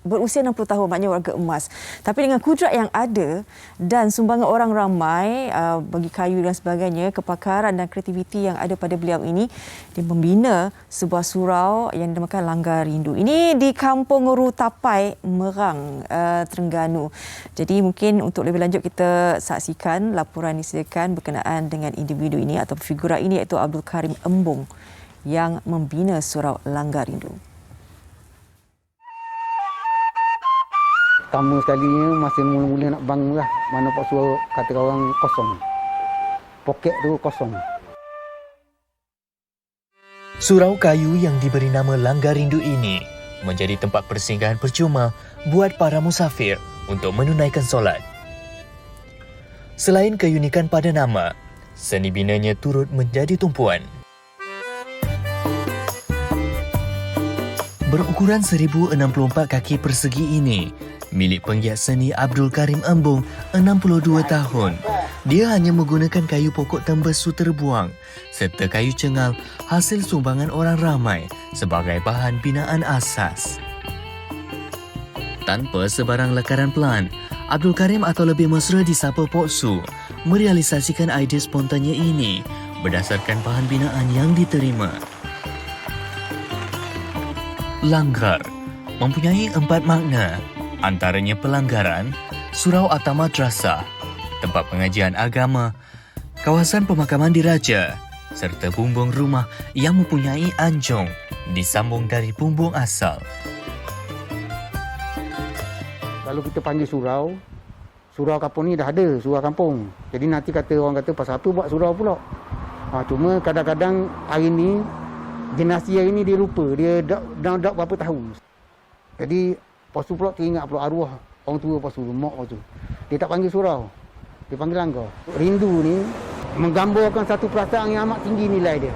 berusia 60 tahun, maknanya warga emas. Tapi dengan kudrat yang ada dan sumbangan orang ramai bagi kayu dan sebagainya, kepakaran dan kreativiti yang ada pada beliau ini, dia membina sebuah surau yang dinamakan Langgar Rindu. Ini di Kampung Rutapai, Merang, Terengganu. Jadi mungkin untuk lebih lanjut kita saksikan laporan disediakan berkenaan dengan individu ini atau figura ini, iaitu Abdul Karim Embong yang membina surau Langgar Rindu. Pertama sekalinya masih mula-mula nak bangun lah. Mana pak suruh kata orang kosong. Poket tu kosong. Surau kayu yang diberi nama Langgar Rindu ini menjadi tempat persinggahan percuma buat para musafir untuk menunaikan solat. Selain keunikan pada nama, seni binanya turut menjadi tumpuan. Berukuran 1064 kaki persegi ini milik penggiat seni Abdul Karim Embong, 62 tahun, Dia hanya menggunakan kayu pokok tembesu terbuang serta kayu cengal hasil sumbangan orang ramai sebagai bahan binaan asas. Tanpa sebarang lekaran pelan, Abdul Karim atau lebih mesra disapa Pok Su merealisasikan idea spontannya ini berdasarkan bahan binaan yang diterima. Langgar mempunyai 4 makna, antaranya pelanggaran, surau atau madrasah, tempat pengajian agama, kawasan pemakaman diraja, serta bumbung rumah yang mempunyai anjung disambung dari bumbung asal. Kalau kita panggil surau, surau kampung ni dah ada, surau kampung. Jadi nanti orang kata pasal apa buat surau pula. Cuma kadang-kadang hari ni, generasi hari ni dia lupa, dia dah berapa tahun. Jadi Pok Su pula teringat pula arwah orang tua Pok Su, mak tu. Dia tak panggil surau, dia panggil langgar. Rindu ni menggambarkan satu perasaan yang amat tinggi nilai dia.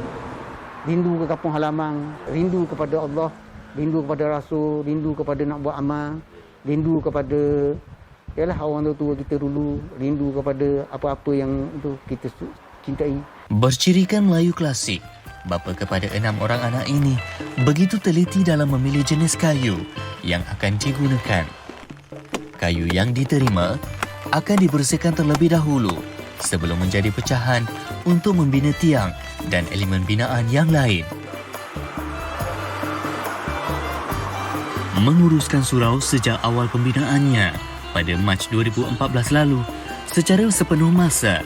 Rindu ke kampung halaman, rindu kepada Allah, rindu kepada Rasul, rindu kepada nak buat amal, rindu kepada orang tua kita dulu, rindu kepada apa-apa yang itu kita cintai. Bercirikan Melayu klasik, bapa kepada 6 orang anak ini begitu teliti dalam memilih jenis kayu yang akan digunakan. Kayu yang diterima akan dibersihkan terlebih dahulu sebelum menjadi pecahan untuk membina tiang dan elemen binaan yang lain. Menguruskan surau sejak awal pembinaannya pada Mac 2014 lalu secara sepenuh masa.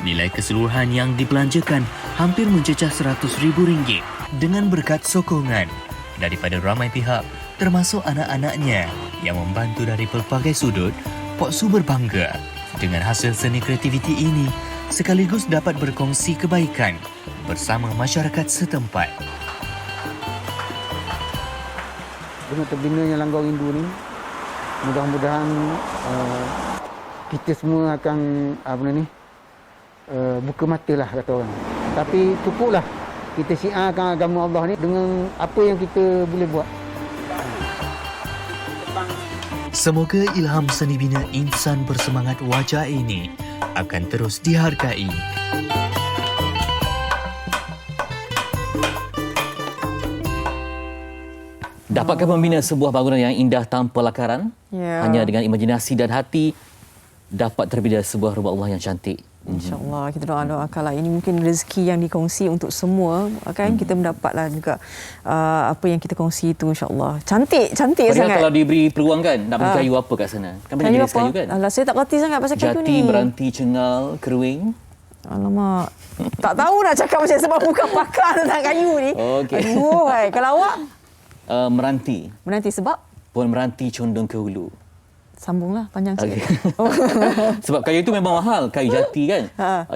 Nilai keseluruhan yang dibelanjakan hampir mencecah RM100,000 dengan berkat sokongan daripada ramai pihak termasuk anak-anaknya yang membantu dari pelbagai sudut. Pok Su berbangga dengan hasil seni kreativiti ini sekaligus dapat berkongsi kebaikan bersama masyarakat setempat. Dengan terbinanya Langgar Rindu ni, mudah-mudahan kita semua akan buka mata lah kata orang. Tapi cukuplah kita syiarkan agama Allah ni dengan apa yang kita boleh buat. Semoga ilham seni bina insan bersemangat wajah ini akan terus dihargai. Dapatkah membina sebuah bangunan yang indah tanpa lakaran? Hanya dengan imajinasi dan hati dapat terbina sebuah rumah Allah yang cantik. InsyaAllah kita doakanlah ini mungkin rezeki yang dikongsi untuk semua kan. Kita mendapatlah juga apa yang kita kongsi itu insyaAllah. Cantik Padahal sangat. Kalau diberi peluang kan nak beli kayu apa kat sana? Kan banyak jenis kayu kan? Alah, saya tak kerti sangat pasal kayu ni. Jati, meranti, cengal, keruing. Alamak. Tak tahu nak cakap macam sebab bukan pakar tentang kayu ni. Okey. Aduh, hai. Kalau awak? Meranti. Meranti sebab? Pohon meranti condong ke hulu. Sambunglah panjang sikit. Sebab kayu itu memang mahal, kayu jati kan.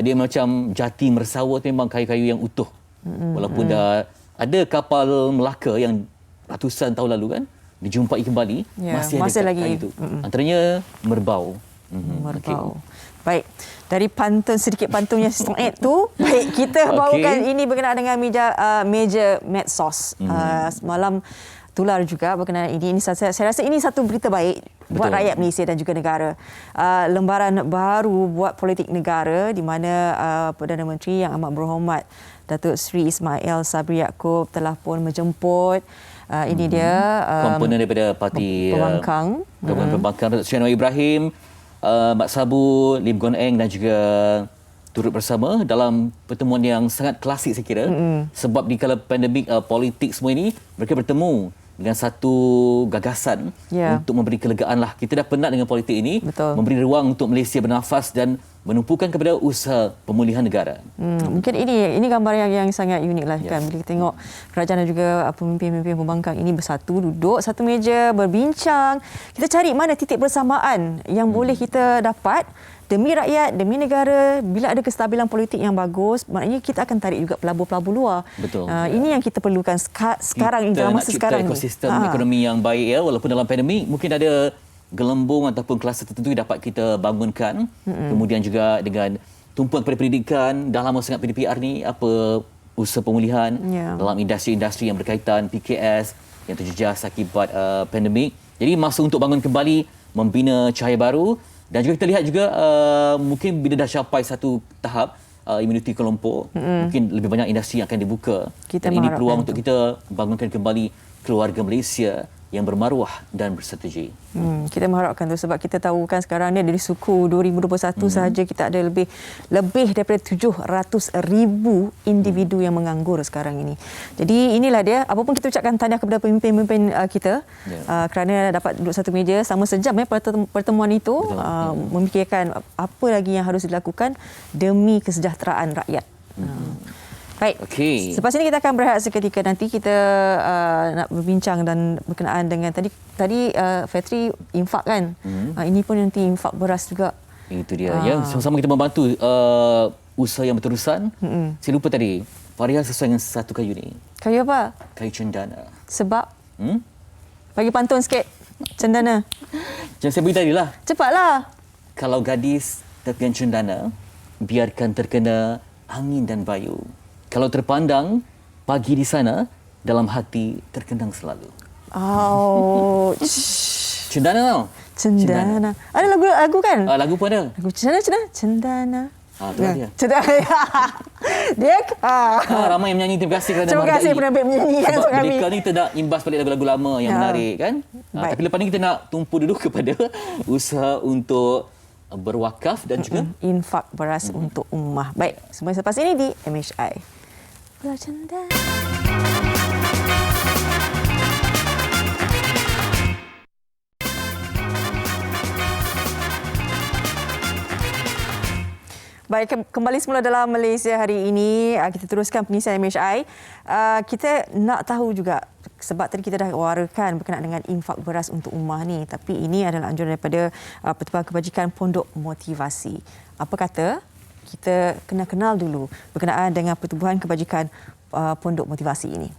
Dia macam jati Mersawah tu memang kayu-kayu yang utuh. Walaupun dah ada kapal Melaka yang ratusan tahun lalu kan dijumpai kembali, masih ada lagi kayu itu. Antaranya merbau. Merbau. Baik, dari sedikit pantun yang straight tu, baik kita bawakan ini berkenaan dengan meja medsos. Semalam tular juga berkenaan ini. Saya rasa ini satu berita baik buat rakyat Malaysia dan juga negara. Lembaran baru buat politik negara di mana Perdana Menteri yang amat berhormat Datuk Seri Ismail Sabri Yaakob telah pun menjemput ini dia komponen daripada parti Pembangkang. Pembangkang Datuk Seri Anwar Ibrahim, Mat Sabu, Lim Guan Eng dan juga turut bersama dalam pertemuan yang sangat klasik saya kira. Sebab di kala pandemik politik semua ini mereka bertemu dengan satu gagasan untuk memberi kelegaan lah. Kita dah penat dengan politik ini. Memberi ruang untuk Malaysia bernafas dan menumpukan kepada usaha pemulihan negara. Mungkin ini gambar yang sangat unik lah kan. Bila kita tengok kerajaan dan juga pemimpin-pemimpin pembangkang ini bersatu, duduk satu meja, berbincang. Kita cari mana titik bersamaan yang boleh kita dapat demi rakyat, demi negara. Bila ada kestabilan politik yang bagus, maknanya kita akan tarik juga pelabur-pelabur luar. Betul. Ini yang kita perlukan sekarang, dalam masa sekarang ni. Kita ekosistem ekonomi yang baik ya, walaupun dalam pandemik mungkin ada gelembung ataupun kluster tertentu yang dapat kita bangunkan. Kemudian juga dengan tumpuan kepada pendidikan, dah lama sangat PDPR ni, apa usaha pemulihan dalam industri-industri yang berkaitan PKS yang terjejas akibat pandemik. Jadi masa untuk bangun kembali, membina cahaya baru Dan juga kita lihat juga mungkin bila dah capai satu tahap imuniti kelompok, mungkin lebih banyak industri yang akan dibuka. Dan ini peluang untuk kita bangunkan kembali keluarga Malaysia yang bermaruah dan berstrategi. Kita mengharapkan tu sebab kita tahu kan sekarang ni dari suku 2021 sahaja kita ada lebih daripada 700,000 individu yang menganggur sekarang ini. Jadi inilah dia, apapun kita ucapkan tahniah kepada pemimpin-pemimpin kita kerana dapat duduk satu meja sama sejam pertemuan itu, memikirkan apa lagi yang harus dilakukan demi kesejahteraan rakyat. Baik. Okay. Selepas ini kita akan berehat seketika, nanti kita nak berbincang dan berkenaan dengan tadi Fetri infak kan. Ini pun nanti infak beras juga. Itu dia. Ya, sama-sama kita membantu usaha yang berterusan. Saya lupa tadi, Faria sesuai dengan satu kayu ni. Kayu apa? Kayu cendana. Sebab bagi pantun sikit. Cendana. Jangan saya beritahu lah. Cepatlah. Kalau gadis tepian cendana, biarkan terkena angin dan bayu. Kalau terpandang pagi di sana, dalam hati terkenang selalu. Ouch. Cendana tau? Cendana. Ada lagu kan? Lagu pun ada. Lagu Cendana. Tu dia. Cendana. Dia ramai yang menyanyi. Terima kasih kerana terima kasih penerbit menyanyikan sebab kami. mereka ni kita nak imbas balik lagu-lagu lama yang menarik kan. Tapi lepas ni kita nak tumpu dulu kepada usaha untuk berwakaf dan juga infak beras untuk ummah. Baik, semua selepas ini di MHI. Bercanda. Baik, kembali semula dalam Malaysia hari ini. Kita teruskan pengisian MHI. Kita nak tahu juga, sebab tadi kita dah warakan berkenaan dengan infak beras untuk ummah ni. Tapi ini adalah anjuran daripada Pertubuhan Kebajikan Pondok Motivasi. Apa kata? Kita kena kenal dulu berkenaan dengan Pertubuhan Kebajikan Pondok Motivasi ini.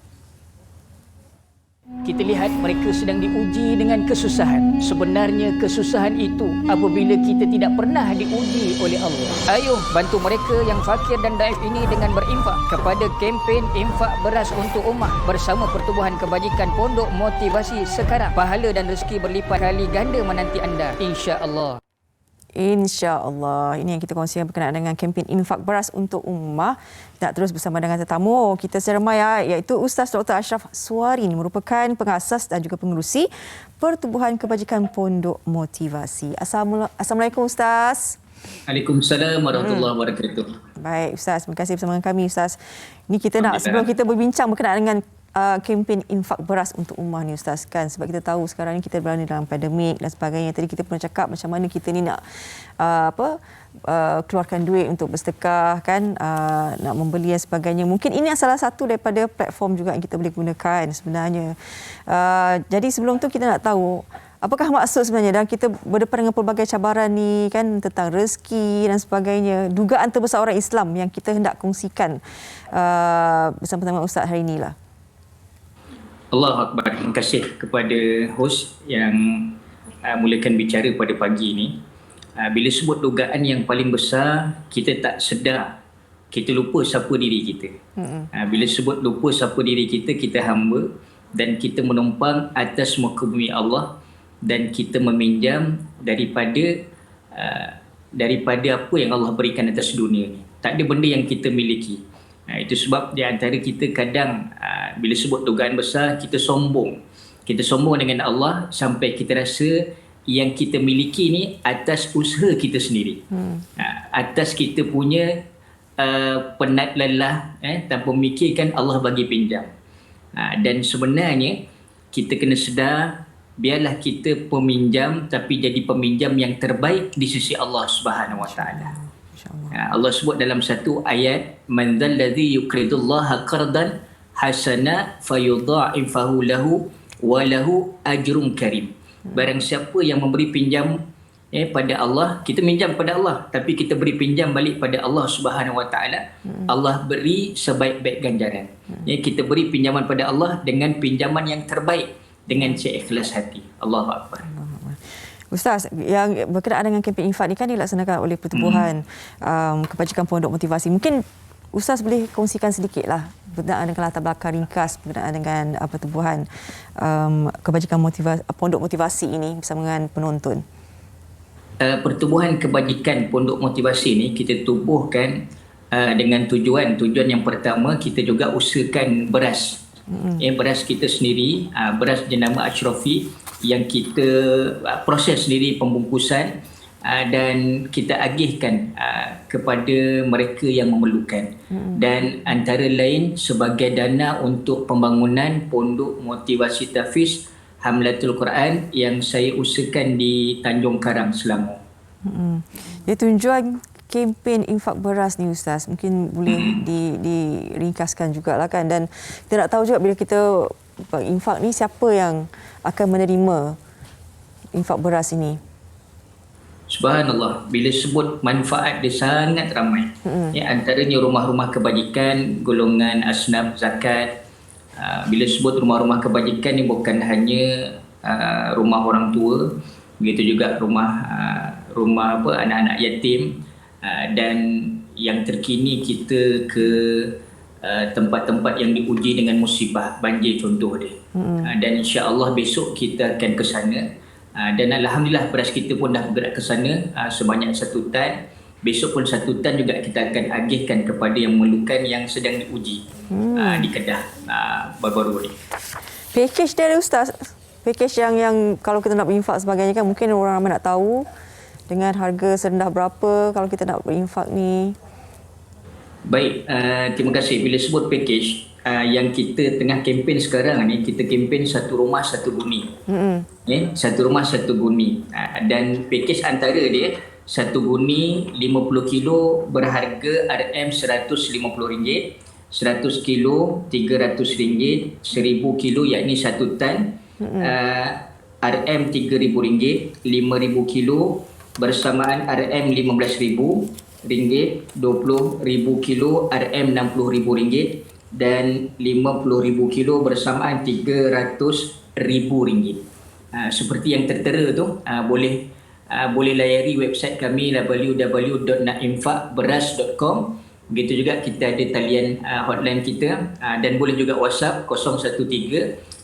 Kita lihat mereka sedang diuji dengan kesusahan. Sebenarnya kesusahan itu apabila kita tidak pernah diuji oleh Allah. Ayuh bantu mereka yang fakir dan daif ini dengan berinfak kepada kempen infak beras untuk ummah bersama Pertubuhan Kebajikan Pondok Motivasi sekarang. Pahala dan rezeki berlipat kali ganda menanti anda, insya-Allah. InsyaAllah. Ini yang kita kongsikan berkenaan dengan kempen infak beras untuk ummah. Kita terus bersama dengan tetamu kita secara maya, iaitu Ustaz Dr. Ashraf Suari, merupakan pengasas dan juga pengerusi Pertubuhan Kebajikan Pondok Motivasi. Assalamualaikum Ustaz. Waalaikumsalam warahmatullahi wabarakatuh. Baik Ustaz, terima kasih bersama kami Ustaz. Ini kita nak, sebelum kita berbincang berkenaan dengan kempen infak beras untuk ummah ni Ustaz kan, sebab kita tahu sekarang ni kita berada dalam pandemik dan sebagainya. Tadi kita pernah cakap macam mana kita ni nak keluarkan duit untuk bersedekah kan, nak membeli dan sebagainya. Mungkin ini salah satu daripada platform juga yang kita boleh gunakan sebenarnya. Jadi sebelum tu kita nak tahu apakah maksud sebenarnya dan kita berdepan dengan pelbagai cabaran ni kan, tentang rezeki dan sebagainya. Dugaan terbesar orang Islam yang kita hendak kongsikan bersama-sama Ustaz hari inilah. Allahu Akbar. Terima kasih kepada hos yang mulakan bicara pada pagi ini. Bila sebut dugaan yang paling besar, kita tak sedar, kita lupa siapa diri kita. Bila sebut lupa siapa diri kita, kita hamba dan kita menumpang atas muka bumi Allah dan kita meminjam daripada apa yang Allah berikan atas dunia ni. Tak ada benda yang kita miliki. Itu sebab di antara kita kadang bila sebut dugaan besar, kita sombong. Kita sombong dengan Allah sampai kita rasa yang kita miliki ni atas usaha kita sendiri. Atas kita punya penat lelah tanpa memikirkan Allah bagi pinjam. Dan sebenarnya kita kena sedar, biarlah kita peminjam tapi jadi peminjam yang terbaik di sisi Allah Subhanahu Wa Taala. Allah sebut dalam satu ayat, man dzalladzi yuqridullaha qardan hasana fayudha'ifahu lahu wa lahu ajrun karim. Barang siapa yang memberi pinjam pada Allah, kita minjam pada Allah tapi kita beri pinjam balik pada Allah Subhanahu Wa Taala, Allah beri sebaik-baik ganjaran. Kita beri pinjaman pada Allah dengan pinjaman yang terbaik, dengan seikhlas hati. Allahu Akbar. Ustaz, yang berkenaan dengan kempen infak ni kan dilaksanakan oleh Pertubuhan Kebajikan Pondok Motivasi. Mungkin Ustaz boleh kongsikan sedikitlah berkenaan dengan latar belakang ringkas berkenaan dengan Pertubuhan Kebajikan Pondok Motivasi ini bersama dengan penonton. pertubuhan kebajikan Pondok Motivasi ni kita tubuhkan dengan tujuan yang pertama, kita juga usahakan beras. Beras kita sendiri, beras jenama Ashrafi yang kita proses sendiri pembungkusan dan kita agihkan kepada mereka yang memerlukan. Dan antara lain sebagai dana untuk pembangunan Pondok Motivasi Tahfiz Hamlatul Quran yang saya usahakan di Tanjung Karang, Selangor. Jadi tujuan kempen infak beras ni Ustaz, mungkin boleh diringkaskan jugalah kan, dan kita nak tahu juga bila kita infak ni siapa yang akan menerima infak beras ini. Subhanallah, bila sebut manfaat dia sangat ramai. Antaranya rumah-rumah kebajikan golongan asnaf zakat. Bila sebut rumah-rumah kebajikan ni bukan hanya rumah orang tua, begitu juga rumah anak-anak yatim, dan yang terkini kita ke tempat-tempat yang diuji dengan musibah banjir contoh dia. Dan insya-Allah besok kita akan ke sana. Dan alhamdulillah beras kita pun dah bergerak ke sana sebanyak 1 tan. Besok pun 1 tan juga kita akan agihkan kepada yang memerlukan yang sedang diuji di Kedah baru-baru ni. Pakej dia Ustaz. Pakej yang kalau kita nak berinfak sebagainya kan, mungkin orang ramai nak tahu dengan harga serendah berapa kalau kita nak berinfak ni. Baik, terima kasih. Bila sebut pakej yang kita tengah kempen sekarang ni, kita kempen satu rumah satu bumi. Satu rumah satu bumi. Dan pakej antara dia, satu guni 50 kilo berharga RM150, 100 kilo RM300, 1000 kilo yakni 1 tan RM3,000, 5,000 kilo bersamaan RM15,000, 20,000 kilo RM60,000 dan 50,000 kilo bersamaan RM300,000. Seperti yang tertera tu, boleh layari website kami www.nakinfakberas.com. Begitu juga kita ada talian hotline kita, dan boleh juga WhatsApp 013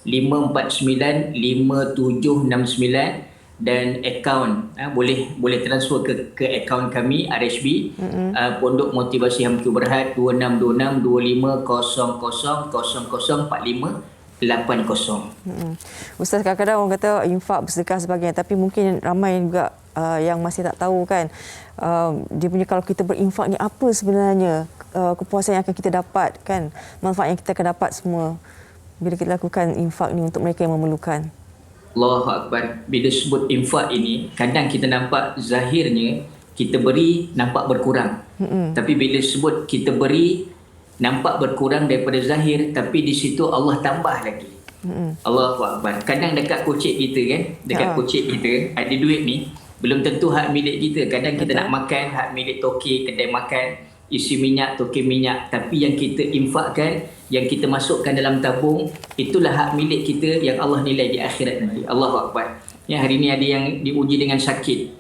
549 5769, dan akaun boleh transfer ke akaun kami RSB Pondok Motivasi Hamlatul Berhad 26262500004580. Ustaz, kadang-kadang orang kata infak, bersedekah sebagainya, tapi mungkin ramai juga yang masih tak tahu kan, dia punya kalau kita berinfak ni apa sebenarnya kepuasan yang akan kita dapat kan, manfaat yang kita akan dapat semua bila kita lakukan infak ni untuk mereka yang memerlukan. Allahu Akbar. Bila sebut infak ini, kadang kita nampak zahirnya kita beri nampak berkurang. Tapi bila sebut kita beri nampak berkurang daripada zahir, tapi di situ Allah tambah lagi. Allahu Akbar. Kadang dekat kocek kita kan, dekat kocek kita ada duit ni, belum tentu hak milik kita. Kadang kita nak makan, hak milik toke kedai makan, isi minyak, toke minyak. Tapi yang kita infakkan, yang kita masukkan dalam tabung, itulah hak milik kita yang Allah nilai di akhirat nanti. Allahu Akbar. Hari ni ada yang diuji dengan sakit,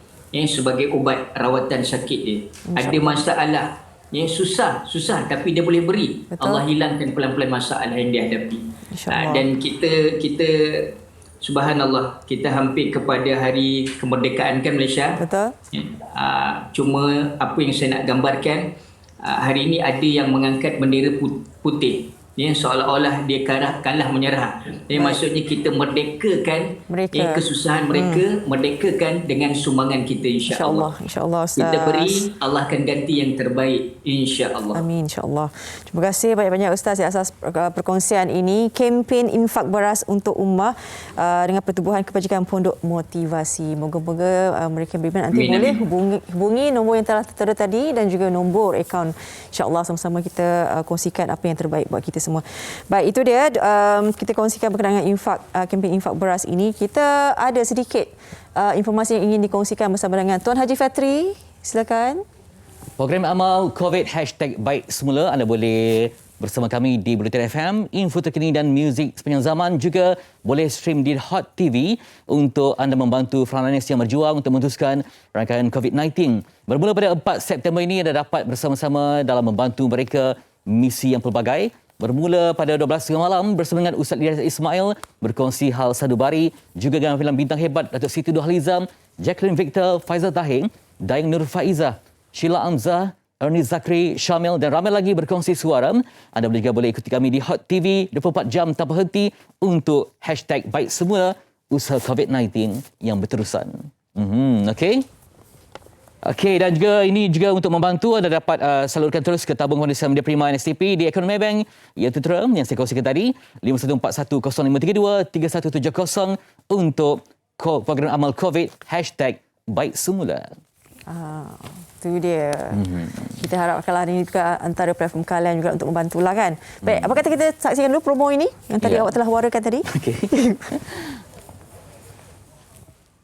sebagai ubat rawatan sakit dia. Ada masalah, susah, tapi dia boleh beri. Betul. Allah hilangkan pelan-pelan masalah yang dia hadapi. Dan kita subhanallah, kita hampir kepada hari kemerdekaan kan Malaysia. Betul. Cuma apa yang saya nak gambarkan, hari ini ada yang mengangkat bendera putih, seolah-olah dia kalah menyerah. Maksudnya kita merdekakan kesusahan mereka, merdekakan dengan sumbangan kita, insya-Allah. Insya-Allah Ustaz. Kita beri, Allah akan ganti yang terbaik, insya-Allah. Amin, insya-Allah. Terima kasih banyak-banyak Ustaz atas perkongsian ini, kempen infak beras untuk ummah dengan Pertubuhan Kebajikan Pondok Motivasi. Moga-moga mereka beriman nanti boleh hubungi nombor yang telah tertera tadi dan juga nombor akaun. Insya-Allah sama-sama kita kongsikan apa yang terbaik buat kita semua. Baik, itu dia kita kongsikan berkenaan dengan infak, kempen infak beras ini. Kita ada sedikit informasi yang ingin dikongsikan bersama dengan Tuan Haji Fatri. Silakan. Program amal COVID #baik semula anda boleh bersama kami di Bulletin FM, info terkini dan muzik sepanjang zaman. Juga boleh stream di Hot TV untuk anda membantu frontliners yang berjuang untuk memutuskan rangkaian COVID-19. Bermula pada 4 September ini anda dapat bersama-sama dalam membantu mereka misi yang pelbagai bermula pada 12.30 malam bersama dengan Ustaz Ilyas Ismail berkongsi hal sanubari, juga dengan filem bintang hebat Datuk Siti Nurhaliza, Jacqueline Victor, Faizal Tahir, Dayang Nur Faizah, Sheila Amzah, Ernie Zakri, Syamil dan ramai lagi berkongsi suara. Anda juga boleh ikuti kami di Hot TV 24 jam tanpa henti untuk #baik semula usaha COVID-19 yang berterusan. Okey. Okey, dan juga ini juga untuk membantu anda dapat salurkan terus ke tabung Foundation Media Prima NSTP di Economy Bank, iaitu term yang saya kongsikan tadi 514105323170 untuk program amal COVID #baik semula. Itu dia. Kita harapkanlah ini juga antara platform kalian juga untuk membantulah kan. Baik, apa kata kita saksikan dulu promo ini yang tadi awak telah warakan tadi. Okey.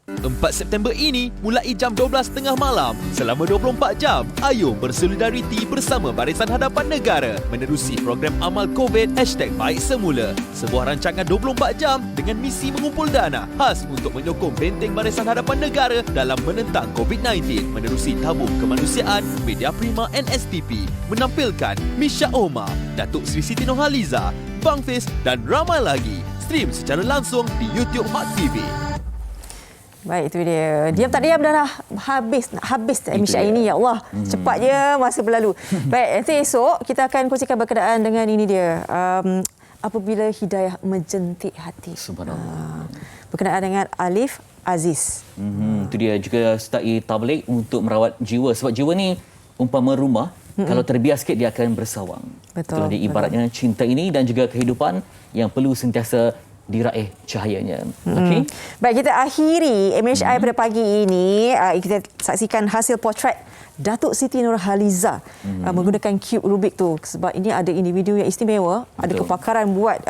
4 September ini mulai jam 12.30 malam selama 24 jam. Ayo bersolidariti bersama Barisan Hadapan Negara menerusi program amal COVID #baik semula. Sebuah rancangan 24 jam dengan misi mengumpul dana khas untuk menyokong benteng Barisan Hadapan Negara dalam menentang COVID-19 menerusi tabung kemanusiaan Media Prima NSTP menampilkan Misha Omar, Datuk Sri Siti Nurhaliza, Bang Fiz dan ramai lagi. Stream secara langsung di YouTube Hot TV. Baik, itu dia. Diam tak diam dah habis emission ini, ya Allah. Cepat je masa berlalu. Baik, nanti esok kita akan kongsikan berkenaan dengan ini dia. Apabila hidayah menjentik hati. Subhanallah. Berkenaan dengan Alif Aziz. Itu dia juga sertai tabligh untuk merawat jiwa. Sebab jiwa ni umpama rumah, kalau terbiar sikit dia akan bersawang. Betul. Itulah dia ibaratnya cinta ini dan juga kehidupan yang perlu sentiasa diraih cahayanya. Okey. Baik, kita akhiri MHI pada pagi ini. Kita saksikan hasil potret Datuk Siti Nurhaliza menggunakan cube Rubik tu, sebab ini ada individu yang istimewa. Betul. Ada kepakaran buat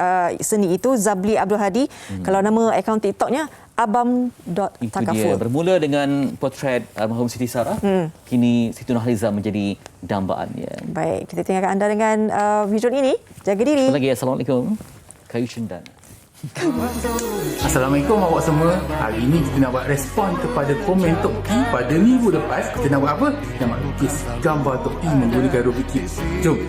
seni itu. Zabli Abdul Hadi. Kalau nama akaun TikToknya abam.takaful. Itu dia. Bermula dengan potret almarhum Siti Sarah, kini Siti Nurhaliza menjadi dambaannya. Baik, kita tinggalkan anda dengan visual ini. Jaga diri. Sekali lagi, Assalamualaikum. Kayu Cendana. Assalamualaikum awak semua. Hari ini kita nak buat respon kepada komen Tok P pada minggu lepas. Kita nak buat apa? Kita nak lukis gambar Tok P menggunakan Rubik Cube. Jom.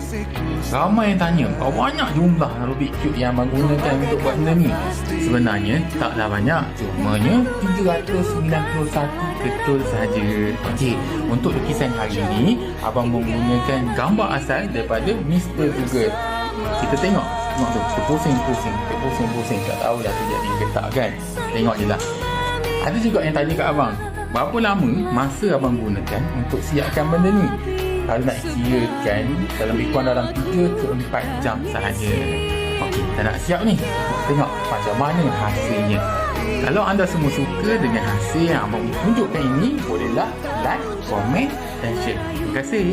Ramai yang tanya, banyak jumlah Rubik Cube yang menggunakan untuk buat benda ni. Sebenarnya taklah banyak. Cumanya 391 betul saja. Okey, untuk lukisan hari ini, abang menggunakan gambar asal daripada Mr. Google. Kita tengok tu, kita pusing. Tak tahu dah tu jadi ke tak kan. Tengok je lah. Ada juga yang tanya kat abang, berapa lama masa abang gunakan untuk siapkan benda ni? Kalau nak kirakan, lebih kurang dalam 3 ke 4 jam sahaja. Okey, kita nak siap ni. Tengok macam mana hasilnya. Kalau anda semua suka dengan hasil yang abang tunjukkan ini, bolehlah like, komen dan share. Terima kasih.